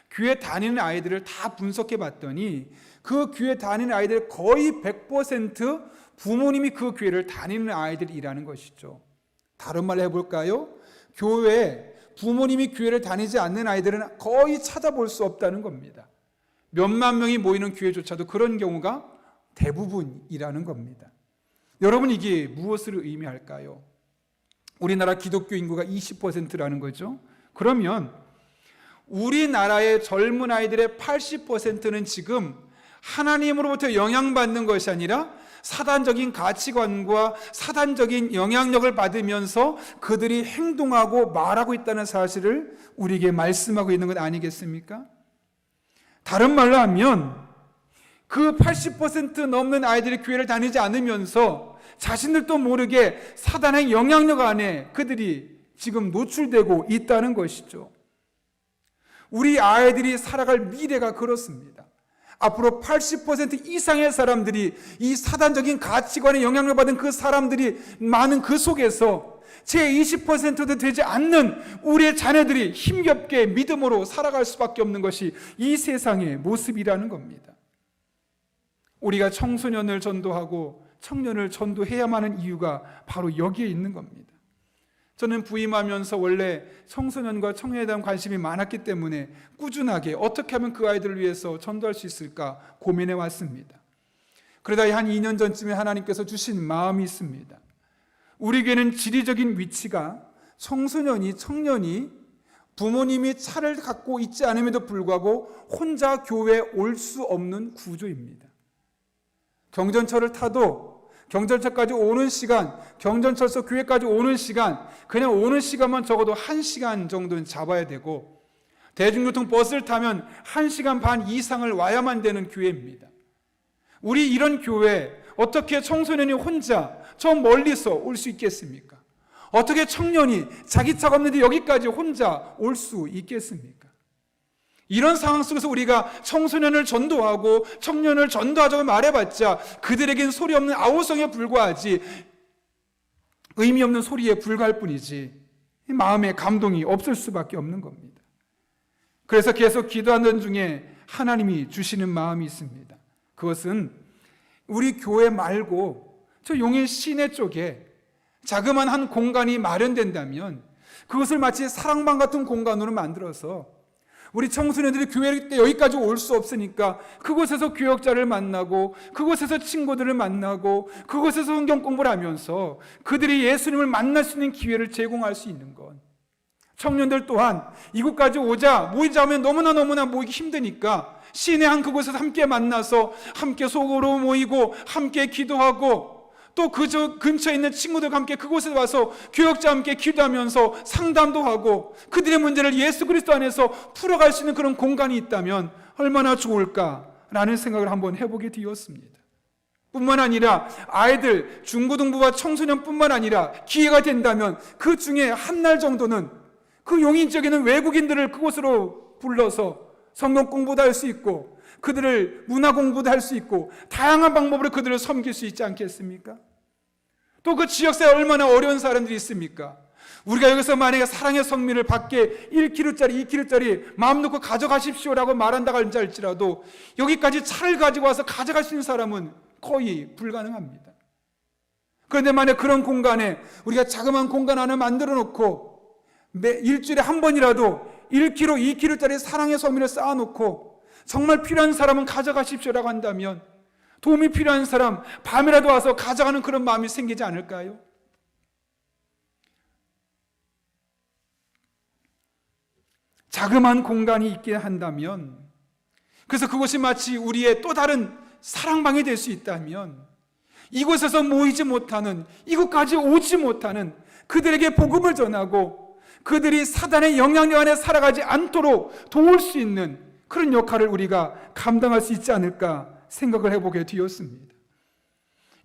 교회 다니는 아이들을 다 분석해 봤더니 그 교회 다니는 아이들 거의 100% 부모님이 그 교회를 다니는 아이들이라는 것이죠. 다른 말로 해볼까요? 교회에 부모님이 교회를 다니지 않는 아이들은 거의 찾아볼 수 없다는 겁니다. 몇만 명이 모이는 교회조차도 그런 경우가 대부분이라는 겁니다. 여러분, 이게 무엇을 의미할까요? 우리나라 기독교 인구가 20%라는 거죠. 그러면 우리나라의 젊은 아이들의 80%는 지금 하나님으로부터 영향받는 것이 아니라 사단적인 가치관과 사단적인 영향력을 받으면서 그들이 행동하고 말하고 있다는 사실을 우리에게 말씀하고 있는 것 아니겠습니까? 다른 말로 하면 그 80% 넘는 아이들이 교회를 다니지 않으면서 자신들도 모르게 사단의 영향력 안에 그들이 지금 노출되고 있다는 것이죠. 우리 아이들이 살아갈 미래가 그렇습니다. 앞으로 80% 이상의 사람들이 이 사단적인 가치관에 영향을 받은 그 사람들이 많은 그 속에서 제 20%도 되지 않는 우리의 자녀들이 힘겹게 믿음으로 살아갈 수밖에 없는 것이 이 세상의 모습이라는 겁니다. 우리가 청소년을 전도하고 청년을 전도해야만 하는 이유가 바로 여기에 있는 겁니다. 저는 부임하면서 원래 청소년과 청년에 대한 관심이 많았기 때문에 꾸준하게 어떻게 하면 그 아이들을 위해서 전도할 수 있을까 고민해 왔습니다. 그러다 한 2년 전쯤에 하나님께서 주신 마음이 있습니다. 우리 교회는 지리적인 위치가 청소년이, 청년이 부모님이 차를 갖고 있지 않음에도 불구하고 혼자 교회에 올 수 없는 구조입니다. 경전철을 타도 경전철까지 오는 시간, 경전철서 교회까지 오는 시간, 그냥 오는 시간만 적어도 1시간 정도는 잡아야 되고, 대중교통 버스를 타면 1시간 반 이상을 와야만 되는 교회입니다. 우리 이런 교회 어떻게 청소년이 혼자 저 멀리서 올 수 있겠습니까? 어떻게 청년이 자기 차가 없는데 여기까지 혼자 올 수 있겠습니까? 이런 상황 속에서 우리가 청소년을 전도하고 청년을 전도하자고 말해봤자 그들에겐 소리 없는 아우성에 불과하지, 의미 없는 소리에 불과할 뿐이지 마음에 감동이 없을 수밖에 없는 겁니다. 그래서 계속 기도하는 중에 하나님이 주시는 마음이 있습니다. 그것은 우리 교회 말고 저 용인 시내 쪽에 자그마한 한 공간이 마련된다면 그것을 마치 사랑방 같은 공간으로 만들어서 우리 청소년들이 교회 때 여기까지 올 수 없으니까 그곳에서 교역자를 만나고 그곳에서 친구들을 만나고 그곳에서 성경 공부를 하면서 그들이 예수님을 만날 수 있는 기회를 제공할 수 있는 것. 청년들 또한 이곳까지 모이자면 너무나 모이기 힘드니까 시내 한 그곳에서 함께 만나서 함께 속으로 모이고 함께 기도하고 또 그 근처에 있는 친구들과 함께 그곳에 와서 교역자와 함께 기도하면서 상담도 하고 그들의 문제를 예수 그리스도 안에서 풀어갈 수 있는 그런 공간이 있다면 얼마나 좋을까라는 생각을 한번 해보게 되었습니다. 뿐만 아니라 아이들, 중고등부와 청소년뿐만 아니라 기회가 된다면 그 중에 한 날 정도는 그 용인 지역에 있는 외국인들을 그곳으로 불러서 성경 공부도 할 수 있고 그들을 문화 공부도 할 수 있고 다양한 방법으로 그들을 섬길 수 있지 않겠습니까? 또 그 지역사회에 얼마나 어려운 사람들이 있습니까? 우리가 여기서 만약에 사랑의 성미를 밖에 1kg짜리 2kg짜리 마음 놓고 가져가십시오라고 말한다고 할지라도 여기까지 차를 가지고 와서 가져갈 수 있는 사람은 거의 불가능합니다. 그런데 만약 그런 공간에 우리가 자그마한 공간 하나 만들어 놓고 일주일에 한 번이라도 1kg, 2kg짜리 사랑의 성미를 쌓아놓고 정말 필요한 사람은 가져가십시오라고 한다면 도움이 필요한 사람 밤이라도 와서 가져가는 그런 마음이 생기지 않을까요? 자그마한 공간이 있게 한다면, 그래서 그것이 마치 우리의 또 다른 사랑방이 될 수 있다면 이곳에서 모이지 못하는, 이곳까지 오지 못하는 그들에게 복음을 전하고 그들이 사단의 영향력 안에 살아가지 않도록 도울 수 있는 그런 역할을 우리가 감당할 수 있지 않을까 생각을 해보게 되었습니다.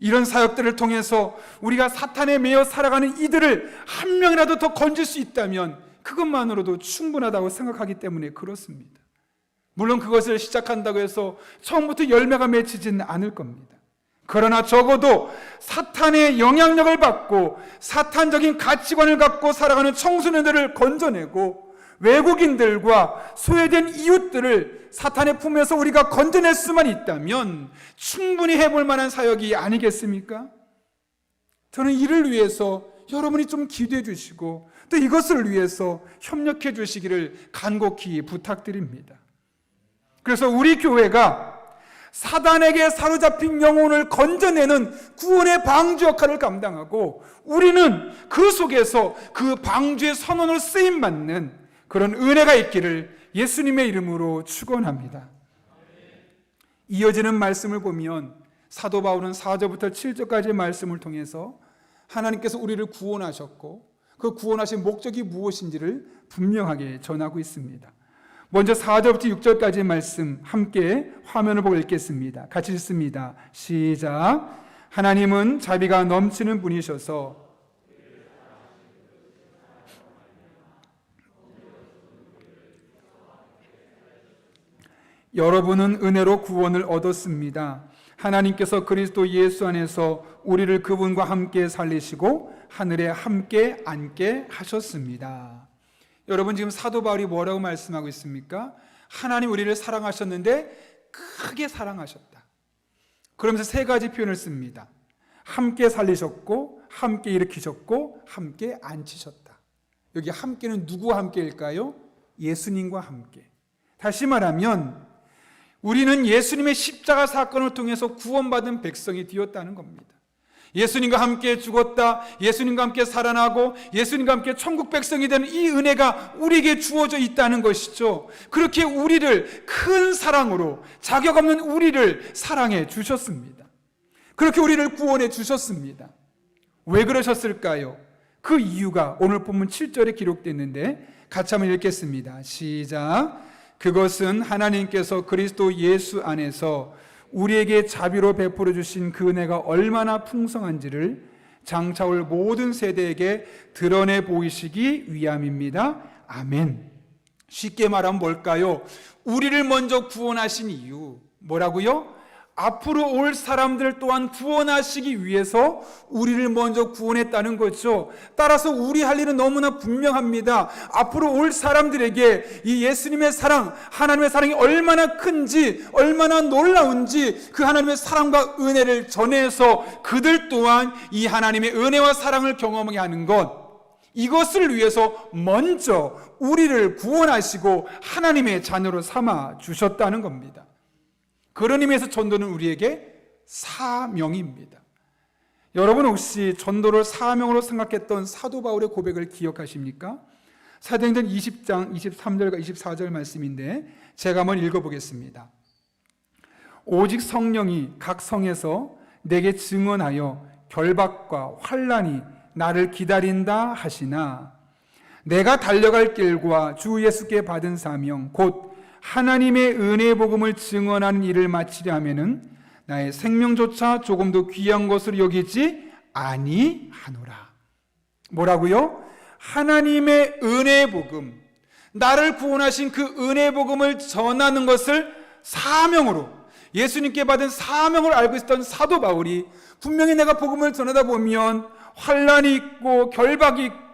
이런 사역들을 통해서 우리가 사탄에 매여 살아가는 이들을 한 명이라도 더 건질 수 있다면 그것만으로도 충분하다고 생각하기 때문에 그렇습니다. 물론 그것을 시작한다고 해서 처음부터 열매가 맺히지는 않을 겁니다. 그러나 적어도 사탄의 영향력을 받고 사탄적인 가치관을 갖고 살아가는 청소년들을 건져내고 외국인들과 소외된 이웃들을 사탄의 품에서 우리가 건져낼 수만 있다면 충분히 해볼 만한 사역이 아니겠습니까? 저는 이를 위해서 여러분이 좀 기도해 주시고 또 이것을 위해서 협력해 주시기를 간곡히 부탁드립니다. 그래서 우리 교회가 사단에게 사로잡힌 영혼을 건져내는 구원의 방주 역할을 감당하고 우리는 그 속에서 그 방주의 선원으로 쓰임받는 그런 은혜가 있기를 예수님의 이름으로 축원합니다. 이어지는 말씀을 보면 사도 바울은 4절부터 7절까지의 말씀을 통해서 하나님께서 우리를 구원하셨고 그 구원하신 목적이 무엇인지를 분명하게 전하고 있습니다. 먼저 4절부터 6절까지의 말씀 함께 화면을 보고 읽겠습니다. 같이 읽습니다. 시작. 하나님은 자비가 넘치는 분이셔서 여러분은 은혜로 구원을 얻었습니다. 하나님께서 그리스도 예수 안에서 우리를 그분과 함께 살리시고 하늘에 함께 앉게 하셨습니다. 여러분 지금 사도 바울이 뭐라고 말씀하고 있습니까? 하나님 우리를 사랑하셨는데 크게 사랑하셨다. 그러면서 세 가지 표현을 씁니다. 함께 살리셨고 함께 일으키셨고 함께 앉히셨다. 여기 함께는 누구와 함께일까요? 예수님과 함께. 다시 말하면 우리는 예수님의 십자가 사건을 통해서 구원받은 백성이 되었다는 겁니다. 예수님과 함께 죽었다, 예수님과 함께 살아나고 예수님과 함께 천국 백성이 되는 이 은혜가 우리에게 주어져 있다는 것이죠. 그렇게 우리를 큰 사랑으로, 자격 없는 우리를 사랑해 주셨습니다. 그렇게 우리를 구원해 주셨습니다. 왜 그러셨을까요? 그 이유가 오늘 본문 7절에 기록됐는데 같이 한번 읽겠습니다. 시작. 그것은 하나님께서 그리스도 예수 안에서 우리에게 자비로 베풀어 주신 그 은혜가 얼마나 풍성한지를 장차 올 모든 세대에게 드러내 보이시기 위함입니다. 아멘. 쉽게 말하면 뭘까요? 우리를 먼저 구원하신 이유 뭐라고요? 앞으로 올 사람들 또한 구원하시기 위해서 우리를 먼저 구원했다는 거죠. 따라서 우리 할 일은 너무나 분명합니다. 앞으로 올 사람들에게 이 예수님의 사랑, 하나님의 사랑이 얼마나 큰지, 얼마나 놀라운지 그 하나님의 사랑과 은혜를 전해서 그들 또한 이 하나님의 은혜와 사랑을 경험하게 하는 것, 이것을 위해서 먼저 우리를 구원하시고 하나님의 자녀로 삼아 주셨다는 겁니다. 그런 의미에서 전도는 우리에게 사명입니다. 여러분 혹시 전도를 사명으로 생각했던 사도 바울의 고백을 기억하십니까? 사도행전 20장 23절과 24절 말씀인데 제가 한번 읽어보겠습니다. 오직 성령이 각 성에서 내게 증언하여 결박과 환난이 나를 기다린다 하시나 내가 달려갈 길과 주 예수께 받은 사명 곧 하나님의 은혜의 복음을 증언하는 일을 마치려 하면은 나의 생명조차 조금도 귀한 것으로 여기지 아니하노라. 뭐라고요? 하나님의 은혜의 복음, 나를 구원하신 그 은혜의 복음을 전하는 것을 사명으로, 예수님께 받은 사명을 알고 있었던 사도 바울이 분명히 내가 복음을 전하다 보면 환난이 있고 결박이 있고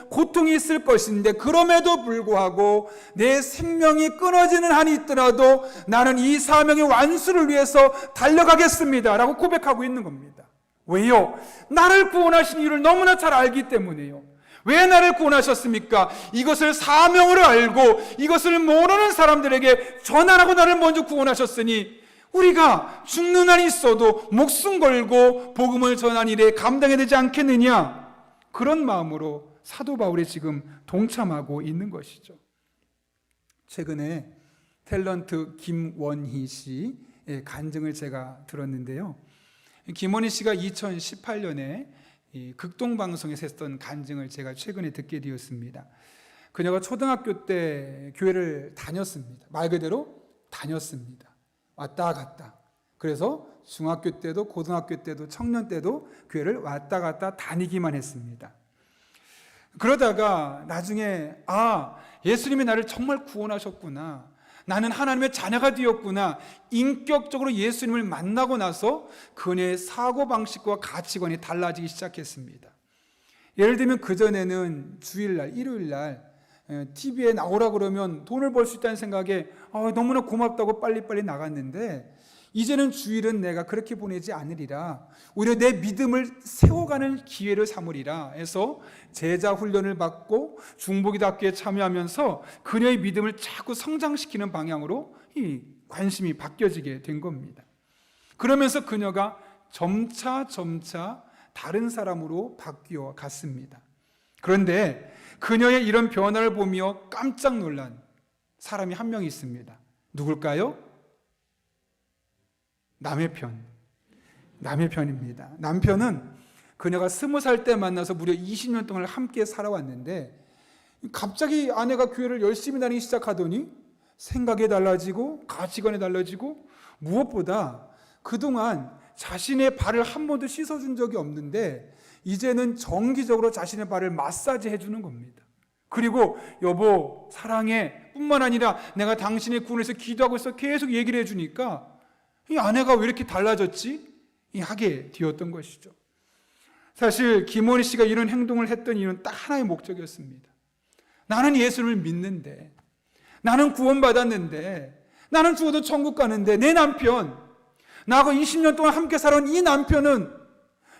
고통이 있을 것인데 그럼에도 불구하고 내 생명이 끊어지는 한이 있더라도 나는 이 사명의 완수를 위해서 달려가겠습니다 라고 고백하고 있는 겁니다. 왜요? 나를 구원하신 이유를 너무나 잘 알기 때문에요. 왜 나를 구원하셨습니까? 이것을 사명으로 알고 이것을 모르는 사람들에게 전하라고 나를 먼저 구원하셨으니 우리가 죽는 한이 있어도 목숨 걸고 복음을 전하는 일에 감당해야 되지 않겠느냐? 그런 마음으로 사도 바울이 지금 동참하고 있는 것이죠. 최근에 탤런트 김원희 씨의 간증을 제가 들었는데요. 김원희 씨가 2018년에 극동방송에서 했던 간증을 제가 최근에 듣게 되었습니다. 그녀가 초등학교 때 교회를 다녔습니다. 말 그대로 다녔습니다. 왔다 갔다. 그래서 중학교 때도 고등학교 때도 청년 때도 교회를 왔다 갔다 다니기만 했습니다. 그러다가 나중에 예수님이 나를 정말 구원하셨구나, 나는 하나님의 자녀가 되었구나, 인격적으로 예수님을 만나고 나서 그녀의 사고방식과 가치관이 달라지기 시작했습니다. 예를 들면 그전에는 주일날, 일요일날 TV에 나오라고 그러면 돈을 벌 수 있다는 생각에 너무나 고맙다고 빨리빨리 나갔는데 이제는 주일은 내가 그렇게 보내지 않으리라, 오히려 내 믿음을 세워가는 기회를 삼으리라 해서 제자 훈련을 받고 중보기도학교에 참여하면서 그녀의 믿음을 자꾸 성장시키는 방향으로 이 관심이 바뀌어지게 된 겁니다. 그러면서 그녀가 점차 다른 사람으로 바뀌어 갔습니다. 그런데 그녀의 이런 변화를 보며 깜짝 놀란 사람이 한 명 있습니다. 누굴까요? 남의 편입니다. 남편은 그녀가 20살 때 만나서 무려 20년 동안 함께 살아왔는데 갑자기 아내가 교회를 열심히 다니기 시작하더니 생각이 달라지고 가치관이 달라지고 무엇보다 그동안 자신의 발을 한 번도 씻어준 적이 없는데 이제는 정기적으로 자신의 발을 마사지 해주는 겁니다. 그리고 여보 사랑해 뿐만 아니라 내가 당신의 구원을 위해서 기도하고 있어 계속 얘기를 해주니까 이 아내가 왜 이렇게 달라졌지? 하게 되었던 것이죠. 사실 김원희 씨가 이런 행동을 했던 이유는 딱 하나의 목적이었습니다. 나는 예수를 믿는데, 나는 구원받았는데, 나는 죽어도 천국 가는데 내 남편, 나하고 20년 동안 함께 살아온 이 남편은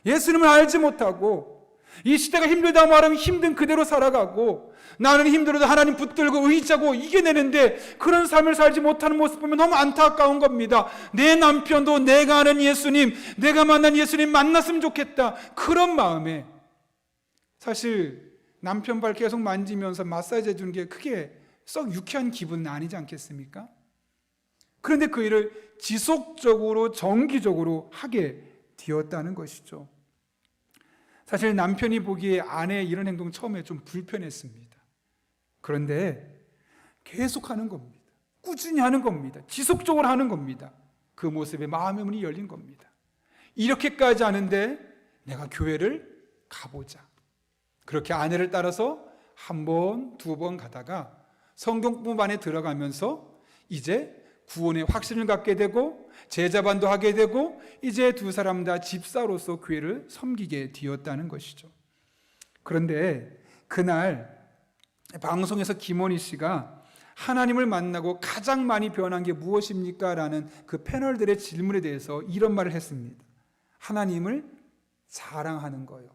예수님을 알지 못하고 이 시대가 힘들다 말하면 힘든 그대로 살아가고, 나는 힘들어도 하나님 붙들고 의지하고 이겨내는데 그런 삶을 살지 못하는 모습 보면 너무 안타까운 겁니다. 내 남편도 내가 아는 예수님, 내가 만난 예수님 만났으면 좋겠다, 그런 마음에 사실 남편 발 계속 만지면서 마사지 해주는 게 그게 썩 유쾌한 기분은 아니지 않겠습니까? 그런데 그 일을 지속적으로 정기적으로 하게 되었다는 것이죠. 사실 남편이 보기에 아내의 이런 행동 처음에 좀 불편했습니다. 그런데 계속 하는 겁니다. 꾸준히 하는 겁니다. 지속적으로 하는 겁니다. 그 모습에 마음의 문이 열린 겁니다. 이렇게까지 하는데 내가 교회를 가보자. 그렇게 아내를 따라서 한 번, 두 번 가다가 성경 공부반에 들어가면서 이제 구원의 확신을 갖게 되고 제자반도 하게 되고 이제 두 사람 다 집사로서 교회를 섬기게 되었다는 것이죠. 그런데 그날 방송에서 김원희 씨가 하나님을 만나고 가장 많이 변한 게 무엇입니까? 라는 그 패널들의 질문에 대해서 이런 말을 했습니다. 하나님을 자랑하는 거예요.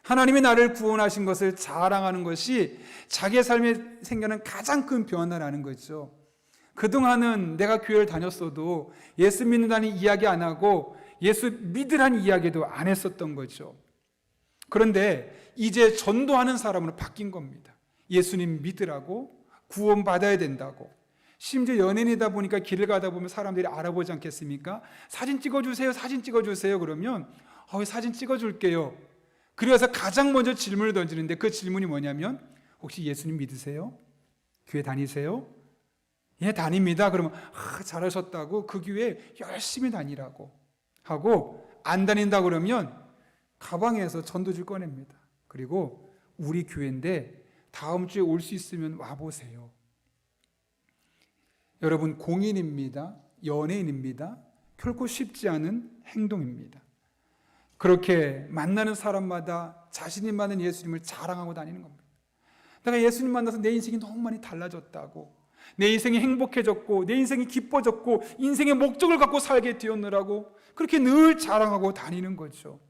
하나님이 나를 구원하신 것을 자랑하는 것이 자기의 삶에 생겨난 가장 큰 변화라는 거죠. 그동안은 내가 교회를 다녔어도 예수 믿는다는 이야기 안 하고 예수 믿으라는 이야기도 안 했었던 거죠. 그런데 이제 전도하는 사람으로 바뀐 겁니다. 예수님 믿으라고, 구원받아야 된다고. 심지어 연예인이다 보니까 길을 가다 보면 사람들이 알아보지 않겠습니까? 사진 찍어주세요, 사진 찍어주세요. 그러면 사진 찍어줄게요. 그래서 가장 먼저 질문을 던지는데 그 질문이 뭐냐면, 혹시 예수님 믿으세요? 교회 다니세요? 예, 다닙니다. 그러면 잘하셨다고, 그 교회 열심히 다니라고 하고, 안 다닌다 그러면 가방에서 전도지를 꺼냅니다. 그리고 우리 교회인데 다음 주에 올 수 있으면 와보세요. 여러분, 공인입니다. 연예인입니다. 결코 쉽지 않은 행동입니다. 그렇게 만나는 사람마다 자신이 만난 예수님을 자랑하고 다니는 겁니다. 내가 예수님 만나서 내 인생이 너무 많이 달라졌다고, 내 인생이 행복해졌고 내 인생이 기뻐졌고 인생의 목적을 갖고 살게 되었느라고 그렇게 늘 자랑하고 다니는 거죠.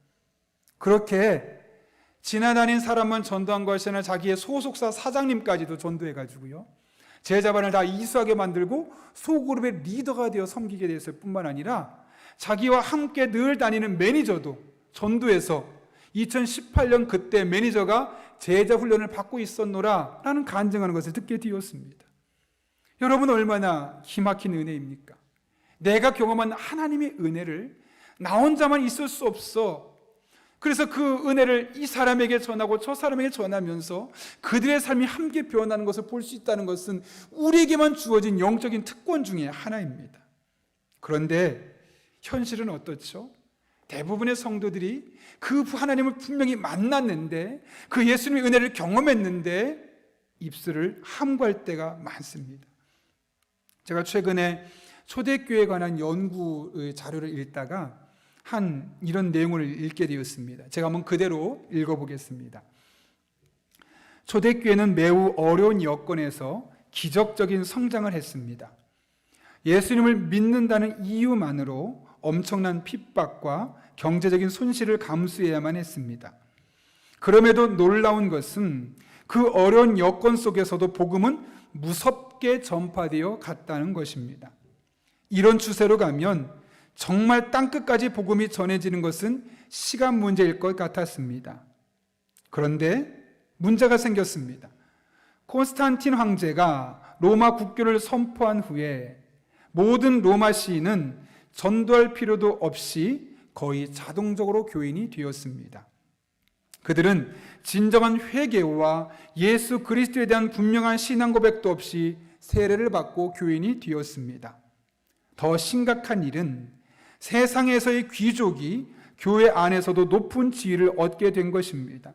그렇게 지나다닌 사람만 전도한 것이 아니라 자기의 소속사 사장님까지도 전도해가지고요, 제자반을 다 이수하게 만들고 소그룹의 리더가 되어 섬기게 됐을 뿐만 아니라 자기와 함께 늘 다니는 매니저도 전도해서 2018년 그때 매니저가 제자 훈련을 받고 있었노라 라는 간증하는 것을 듣게 되었습니다. 여러분, 얼마나 기막힌 은혜입니까? 내가 경험한 하나님의 은혜를 나 혼자만 있을 수 없어. 그래서 그 은혜를 이 사람에게 전하고 저 사람에게 전하면서 그들의 삶이 함께 변하는 것을 볼 수 있다는 것은 우리에게만 주어진 영적인 특권 중에 하나입니다. 그런데 현실은 어떻죠? 대부분의 성도들이 그 하나님을 분명히 만났는데, 그 예수님의 은혜를 경험했는데 입술을 함구할 때가 많습니다. 제가 최근에 초대교회에 관한 연구 자료를 읽다가 이런 내용을 읽게 되었습니다. 제가 한번 그대로 읽어보겠습니다. 초대교회는 매우 어려운 여건에서 기적적인 성장을 했습니다. 예수님을 믿는다는 이유만으로 엄청난 핍박과 경제적인 손실을 감수해야만 했습니다. 그럼에도 놀라운 것은 그 어려운 여건 속에서도 복음은 무섭게 전파되어 갔다는 것입니다. 이런 추세로 가면 정말 땅끝까지 복음이 전해지는 것은 시간 문제일 것 같았습니다. 그런데 문제가 생겼습니다. 콘스탄틴 황제가 로마 국교를 선포한 후에 모든 로마 시인은 전도할 필요도 없이 거의 자동적으로 교인이 되었습니다. 그들은 진정한 회개와 예수 그리스도에 대한 분명한 신앙 고백도 없이 세례를 받고 교인이 되었습니다. 더 심각한 일은 세상에서의 귀족이 교회 안에서도 높은 지위를 얻게 된 것입니다.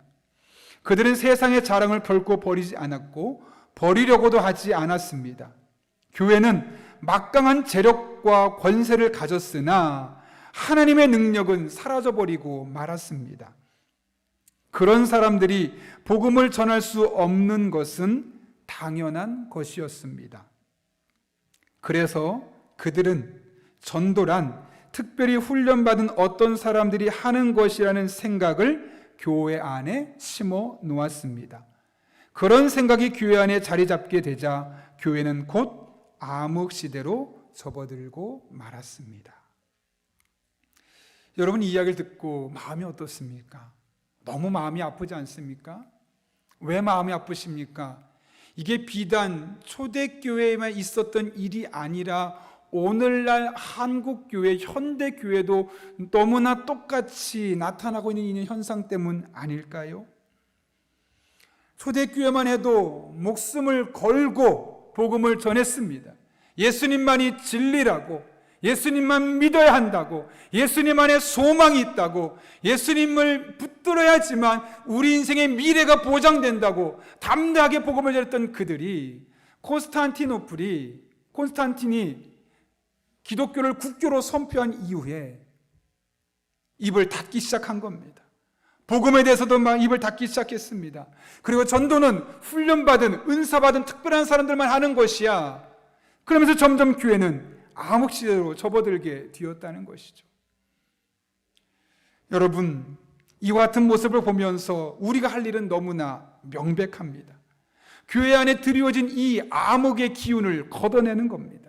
그들은 세상의 자랑을 결코 버리지 않았고 버리려고도 하지 않았습니다. 교회는 막강한 재력과 권세를 가졌으나 하나님의 능력은 사라져버리고 말았습니다. 그런 사람들이 복음을 전할 수 없는 것은 당연한 것이었습니다. 그래서 그들은 전도란 특별히 훈련받은 어떤 사람들이 하는 것이라는 생각을 교회 안에 심어 놓았습니다. 그런 생각이 교회 안에 자리 잡게 되자 교회는 곧 암흑 시대로 접어들고 말았습니다. 여러분, 이 이야기를 듣고 마음이 어떻습니까? 너무 마음이 아프지 않습니까? 왜 마음이 아프십니까? 이게 비단 초대교회에만 있었던 일이 아니라 오늘날 한국교회, 현대교회도 너무나 똑같이 나타나고 있는 이 현상 때문 아닐까요? 초대교회만 해도 목숨을 걸고 복음을 전했습니다. 예수님만이 진리라고, 예수님만 믿어야 한다고, 예수님 안에 소망이 있다고, 예수님을 붙들어야지만 우리 인생의 미래가 보장된다고 담대하게 복음을 전했던 그들이 콘스탄틴이 기독교를 국교로 선포한 이후에 입을 닫기 시작한 겁니다. 복음에 대해서도 막 입을 닫기 시작했습니다. 그리고 전도는 훈련받은, 은사받은 특별한 사람들만 하는 것이야. 그러면서 점점 교회는 암흑시대로 접어들게 되었다는 것이죠. 여러분, 이와 같은 모습을 보면서 우리가 할 일은 너무나 명백합니다. 교회 안에 드리워진 이 암흑의 기운을 걷어내는 겁니다.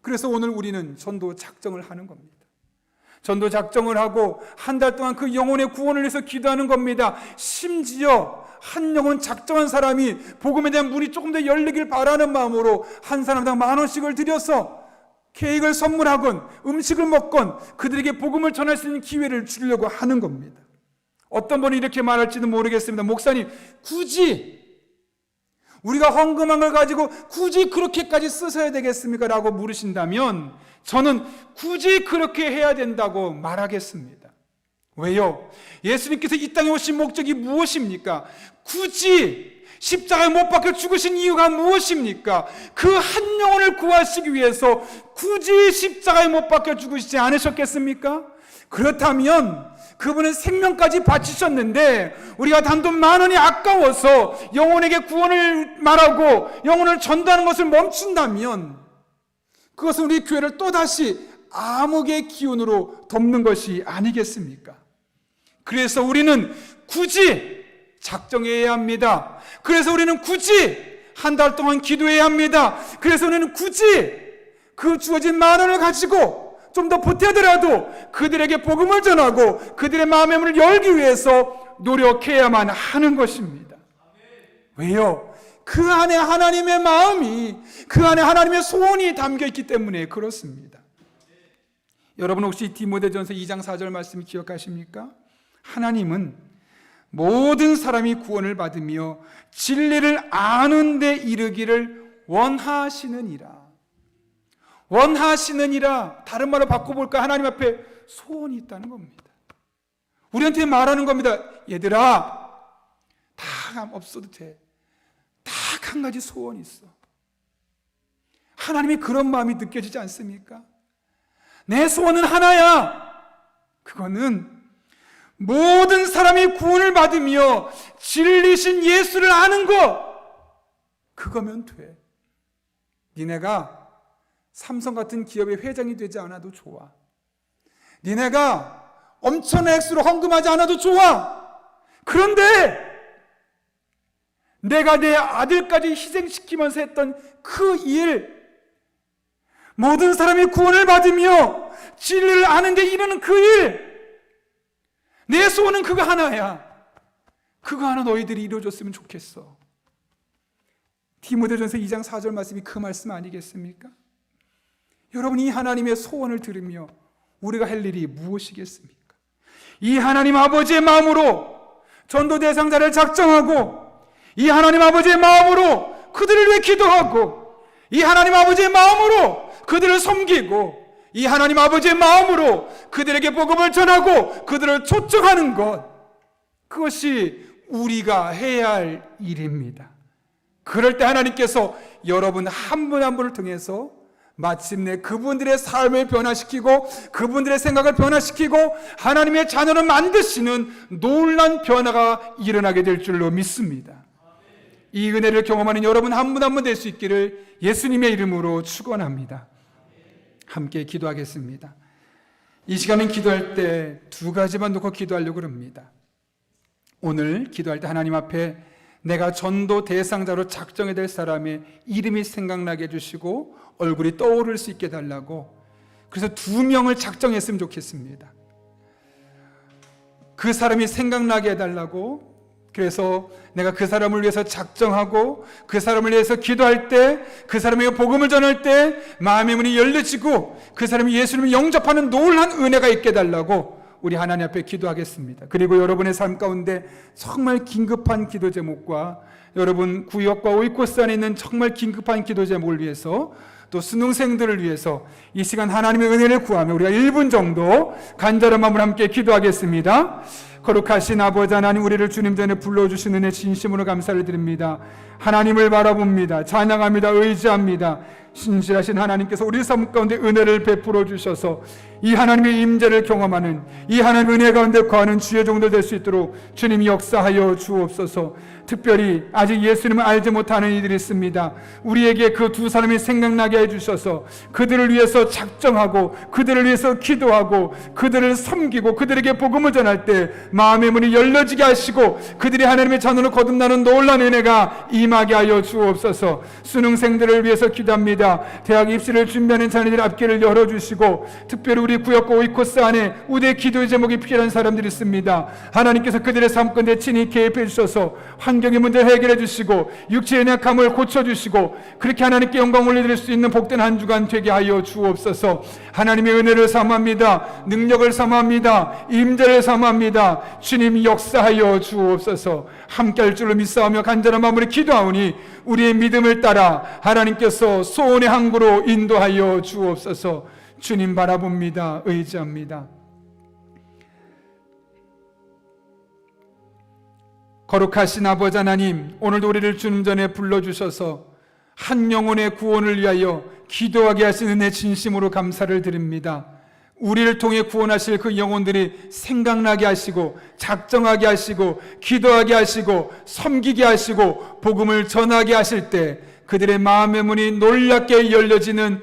그래서 오늘 우리는 전도 작정을 하는 겁니다. 전도 작정을 하고 한 달 동안 그 영혼의 구원을 위해서 기도하는 겁니다. 심지어 한 영혼 작정한 사람이 복음에 대한 문이 조금 더 열리길 바라는 마음으로 한 사람당 10,000원씩을 들여서 케이크를 선물하건 음식을 먹건 그들에게 복음을 전할 수 있는 기회를 주려고 하는 겁니다. 어떤 분이 이렇게 말할지는 모르겠습니다. 목사님, 굳이 우리가 헌금한 걸 가지고 굳이 그렇게까지 쓰셔야 되겠습니까? 라고 물으신다면 저는 굳이 그렇게 해야 된다고 말하겠습니다. 왜요? 예수님께서 이 땅에 오신 목적이 무엇입니까? 굳이 십자가에 못 박혀 죽으신 이유가 무엇입니까? 그 한 영혼을 구하시기 위해서 굳이 십자가에 못 박혀 죽으시지 않으셨겠습니까? 그렇다면 그분은 생명까지 바치셨는데 우리가 단돈 10,000원이 아까워서 영혼에게 구원을 말하고 영혼을 전도하는 것을 멈춘다면 그것은 우리 교회를 또다시 암흑의 기운으로 덮는 것이 아니겠습니까? 그래서 우리는 굳이 작정해야 합니다. 그래서 우리는 굳이 한 달 동안 기도해야 합니다. 그래서 우리는 굳이 그 주어진 10,000원을 가지고 좀 더 보태더라도 그들에게 복음을 전하고 그들의 마음의 문을 열기 위해서 노력해야만 하는 것입니다. 왜요? 그 안에 하나님의 마음이, 그 안에 하나님의 소원이 담겨 있기 때문에 그렇습니다. 여러분 혹시 디모데전서 2장 4절 말씀 기억하십니까? 하나님은 모든 사람이 구원을 받으며 진리를 아는 데 이르기를 원하시느니라. 원하시느니라. 다른 말로 바꿔볼까? 하나님 앞에 소원이 있다는 겁니다. 우리한테 말하는 겁니다. 얘들아, 다 없어도 돼. 딱 한 가지 소원이 있어. 하나님이 그런 마음이 느껴지지 않습니까? 내 소원은 하나야. 그거는 모든 사람이 구원을 받으며 진리신 예수를 아는 것. 그거면 돼. 니네가 삼성 같은 기업의 회장이 되지 않아도 좋아. 니네가 엄청난 액수로 헌금하지 않아도 좋아. 그런데 내가 내 아들까지 희생시키면서 했던 그 일, 모든 사람이 구원을 받으며 진리를 아는 데 이르는 그 일, 내 소원은 그거 하나야. 그거 하나 너희들이 이루어줬으면 좋겠어. 디모데전서 2장 4절 말씀이 그 말씀 아니겠습니까? 여러분, 이 하나님의 소원을 들으며 우리가 할 일이 무엇이겠습니까? 이 하나님 아버지의 마음으로 전도 대상자를 작정하고, 이 하나님 아버지의 마음으로 그들을 위해 기도하고, 이 하나님 아버지의 마음으로 그들을 섬기고, 이 하나님 아버지의 마음으로 그들에게 복음을 전하고 그들을 초청하는 것, 그것이 우리가 해야 할 일입니다. 그럴 때 하나님께서 여러분 한 분 한 분을 통해서 마침내 그분들의 삶을 변화시키고 그분들의 생각을 변화시키고 하나님의 자녀를 만드시는 놀라운 변화가 일어나게 될 줄로 믿습니다. 이 은혜를 경험하는 여러분 한 분 한 분 될 수 있기를 예수님의 이름으로 축원합니다. 함께 기도하겠습니다. 이 시간은 기도할 때 두 가지만 놓고 기도하려고 합니다. 오늘 기도할 때 하나님 앞에 내가 전도 대상자로 작정해야 될 사람의 이름이 생각나게 해주시고 얼굴이 떠오를 수 있게 해달라고, 그래서 2명을 작정했으면 좋겠습니다. 그 사람이 생각나게 해달라고, 그래서 내가 그 사람을 위해서 작정하고 그 사람을 위해서 기도할 때, 그 사람에게 복음을 전할 때 마음의 문이 열려지고 그 사람이 예수님을 영접하는 놀란 은혜가 있게 해달라고 우리 하나님 앞에 기도하겠습니다. 그리고 여러분의 삶 가운데 정말 긴급한 기도 제목과 여러분 구역과 오이코스 안에 있는 정말 긴급한 기도 제목을 위해서, 또 수능생들을 위해서 이 시간 하나님의 은혜를 구하며 우리가 1분 정도 간절한 마음으로 함께 기도하겠습니다. 거룩하신 아버지 하나님, 우리를 주님 전에 불러주신 은혜 진심으로 감사를 드립니다. 하나님을 바라봅니다. 찬양합니다. 의지합니다. 신실하신 하나님께서 우리 삶 가운데 은혜를 베풀어 주셔서 이 하나님의 임재를 경험하는, 이 하나님의 은혜 가운데 거하는 주의 종들 될 수 있도록 주님이 역사하여 주옵소서. 특별히 아직 예수님을 알지 못하는 이들이 있습니다. 우리에게 그 두 사람이 생각나게 해주셔서 그들을 위해서 작정하고 그들을 위해서 기도하고 그들을 섬기고 그들에게 복음을 전할 때 마음의 문이 열려지게 하시고 그들이 하나님의 자녀로 거듭나는 놀라운 은혜가 임하게 하여 주옵소서. 수능생들을 위해서 기도합니다. 대학 입시를 준비하는 자녀들 앞길을 열어주시고, 특별히 우리 구역과 오이코스 안에 우대 기도의 제목이 필요한 사람들이 있습니다. 하나님께서 그들의 삶 가운데 친히 개입해 주셔서 환경의 문제를 해결해 주시고 육체의 연약함을 고쳐주시고 그렇게 하나님께 영광 올려드릴 수 있는 복된 한 주간 되게 하여 주옵소서. 하나님의 은혜를 사모합니다. 능력을 사모합니다. 임재를 사모합니다. 주님이 역사하여 주옵소서. 함께할 줄로 믿사오며 간절한 마음으로 기도하오니 우리의 믿음을 따라 하나님께서 소원의 항구로 인도하여 주옵소서. 주님 바라봅니다. 의지합니다. 거룩하신 아버지 하나님, 오늘도 우리를 주님 전에 불러주셔서 한 영혼의 구원을 위하여 기도하게 하신 은혜 진심으로 감사를 드립니다. 우리를 통해 구원하실 그 영혼들이 생각나게 하시고 작정하게 하시고 기도하게 하시고 섬기게 하시고 복음을 전하게 하실 때 그들의 마음의 문이 놀랍게 열려지는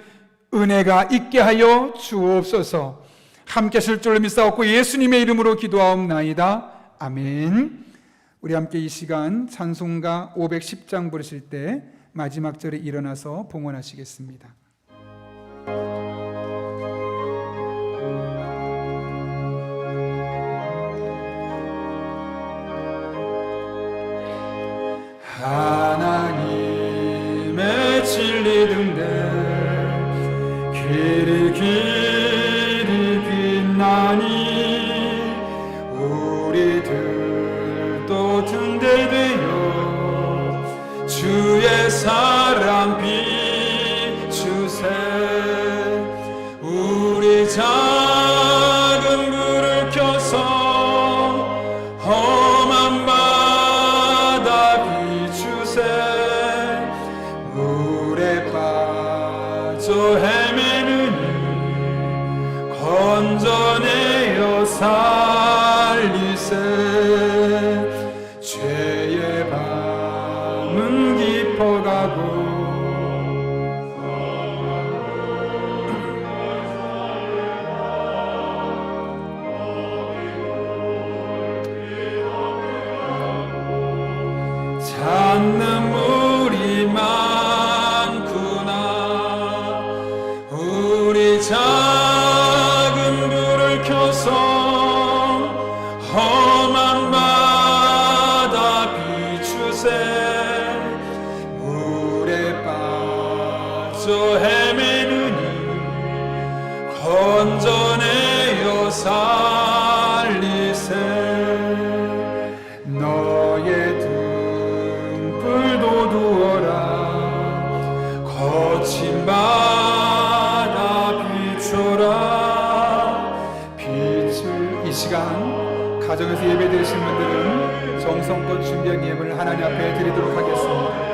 은혜가 있게 하여 주옵소서. 함께 하실 줄로 믿사옵고 예수님의 이름으로 기도하옵나이다. 아멘. 우리 함께 이 시간 찬송가 510장 부르실 때 마지막 절에 일어나서 봉헌하시겠습니다. 하나님의 진리 등대 길이 빛나니 우리들도 등대되어 주의 사랑 비추세. 우리 작은 불을 켜서 험한 바다 비추세. 물에 빠져 헤매는 건져내어 살리세. 죄의 밤은 깊어가고 찾는 물이 많구나. 우리 작은 불을 켜서 험한 바다 비추세. 물에 빠져 헤매느니 건져내어 살리세. 너의 등불도 두어라. 거친 바다 비춰라. 빛을. 이 시간 가정에서 예배 드리신 분들은 정성껏 준비한 예물을 하나님 앞에 드리도록 하겠습니다.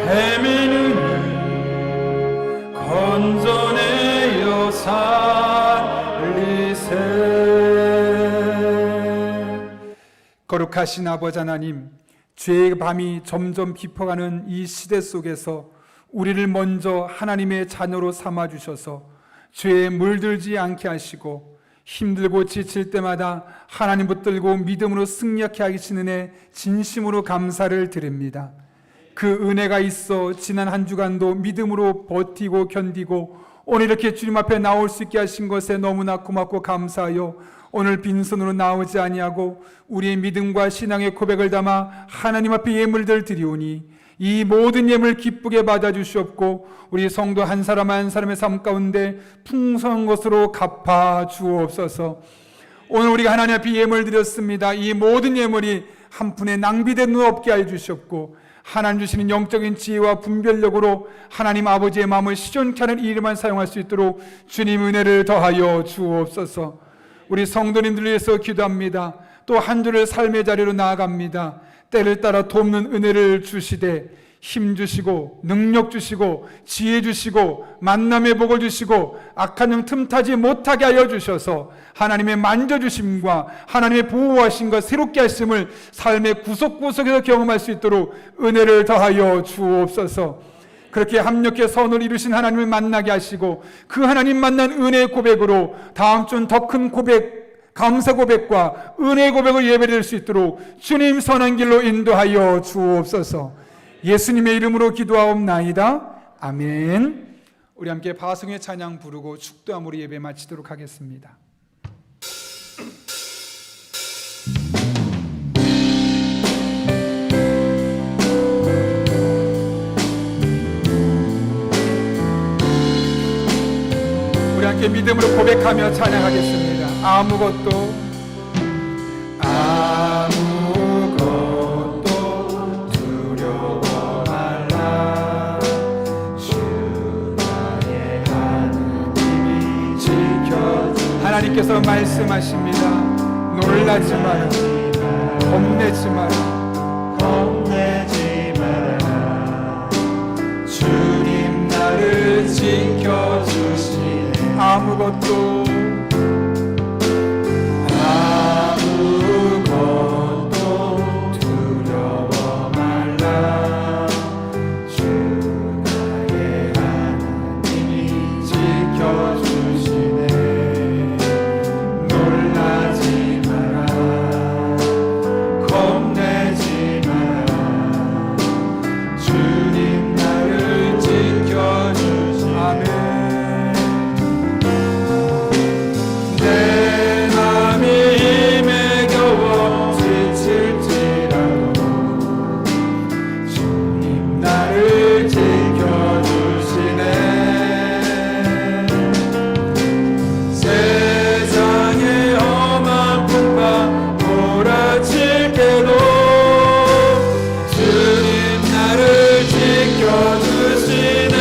헤매는 건져내어 거룩하신 아버지 하나님, 죄의 밤이 점점 깊어가는 이 시대 속에서 우리를 먼저 하나님의 자녀로 삼아주셔서 죄에 물들지 않게 하시고 힘들고 지칠 때마다 하나님 붙들고 믿음으로 승리하게 하시는 애 진심으로 감사를 드립니다. 그 은혜가 있어 지난 한 주간도 믿음으로 버티고 견디고 오늘 이렇게 주님 앞에 나올 수 있게 하신 것에 너무나 고맙고 감사하여 오늘 빈손으로 나오지 아니하고 우리의 믿음과 신앙의 고백을 담아 하나님 앞에 예물들 드리오니 이 모든 예물 기쁘게 받아주시옵고 우리 성도 한 사람 한 사람의 삶 가운데 풍성한 것으로 갚아 주옵소서. 오늘 우리가 하나님 앞에 예물 드렸습니다. 이 모든 예물이 한 푼에 낭비된 것 없게 하여 주시옵고 하나님 주시는 영적인 지혜와 분별력으로 하나님 아버지의 마음을 시원케 하는 일에만 사용할 수 있도록 주님 은혜를 더하여 주옵소서. 우리 성도님들 위해서 기도합니다. 또 한 주를 삶의 자리로 나아갑니다. 때를 따라 돕는 은혜를 주시되 힘 주시고 능력 주시고 지혜 주시고 만남의 복을 주시고 악한 영 틈타지 못하게 하여 주셔서 하나님의 만져주심과 하나님의 보호하심과 새롭게 하심을 삶의 구석구석에서 경험할 수 있도록 은혜를 더하여 주옵소서. 그렇게 합력해 선을 이루신 하나님을 만나게 하시고 그 하나님 만난 은혜의 고백으로 다음 주는 더 큰 고백, 감사 고백과 은혜의 고백을 예배드릴 수 있도록 주님 선한 길로 인도하여 주옵소서. 예수님의 이름으로 기도하옵나이다. 아멘. 우리 함께 바송의 찬양 부르고 축도함으로 예배 마치도록 하겠습니다. 우리 함께 믿음으로 고백하며 찬양하겠습니다. 아무것도 두려워 말라. 주 나의 하나님이 지켜주. 하나님께서 말씀하십니다. 놀라지 마라. 겁내지 마라. 겁내지 마라. 주님 나를 지켜주시네. 아무것도 두려워 말라. 주 나의 하나님이 지켜주시네. 놀라지 마라. 겁내지 마라. 주님 나를 지켜주시네. 아멘. 내 맘이 힘에 겨워 지칠지라도 주님 나를 지켜주시네. 세상의 험한 풍파 몰아칠 때도 주님 나를 지켜주시네.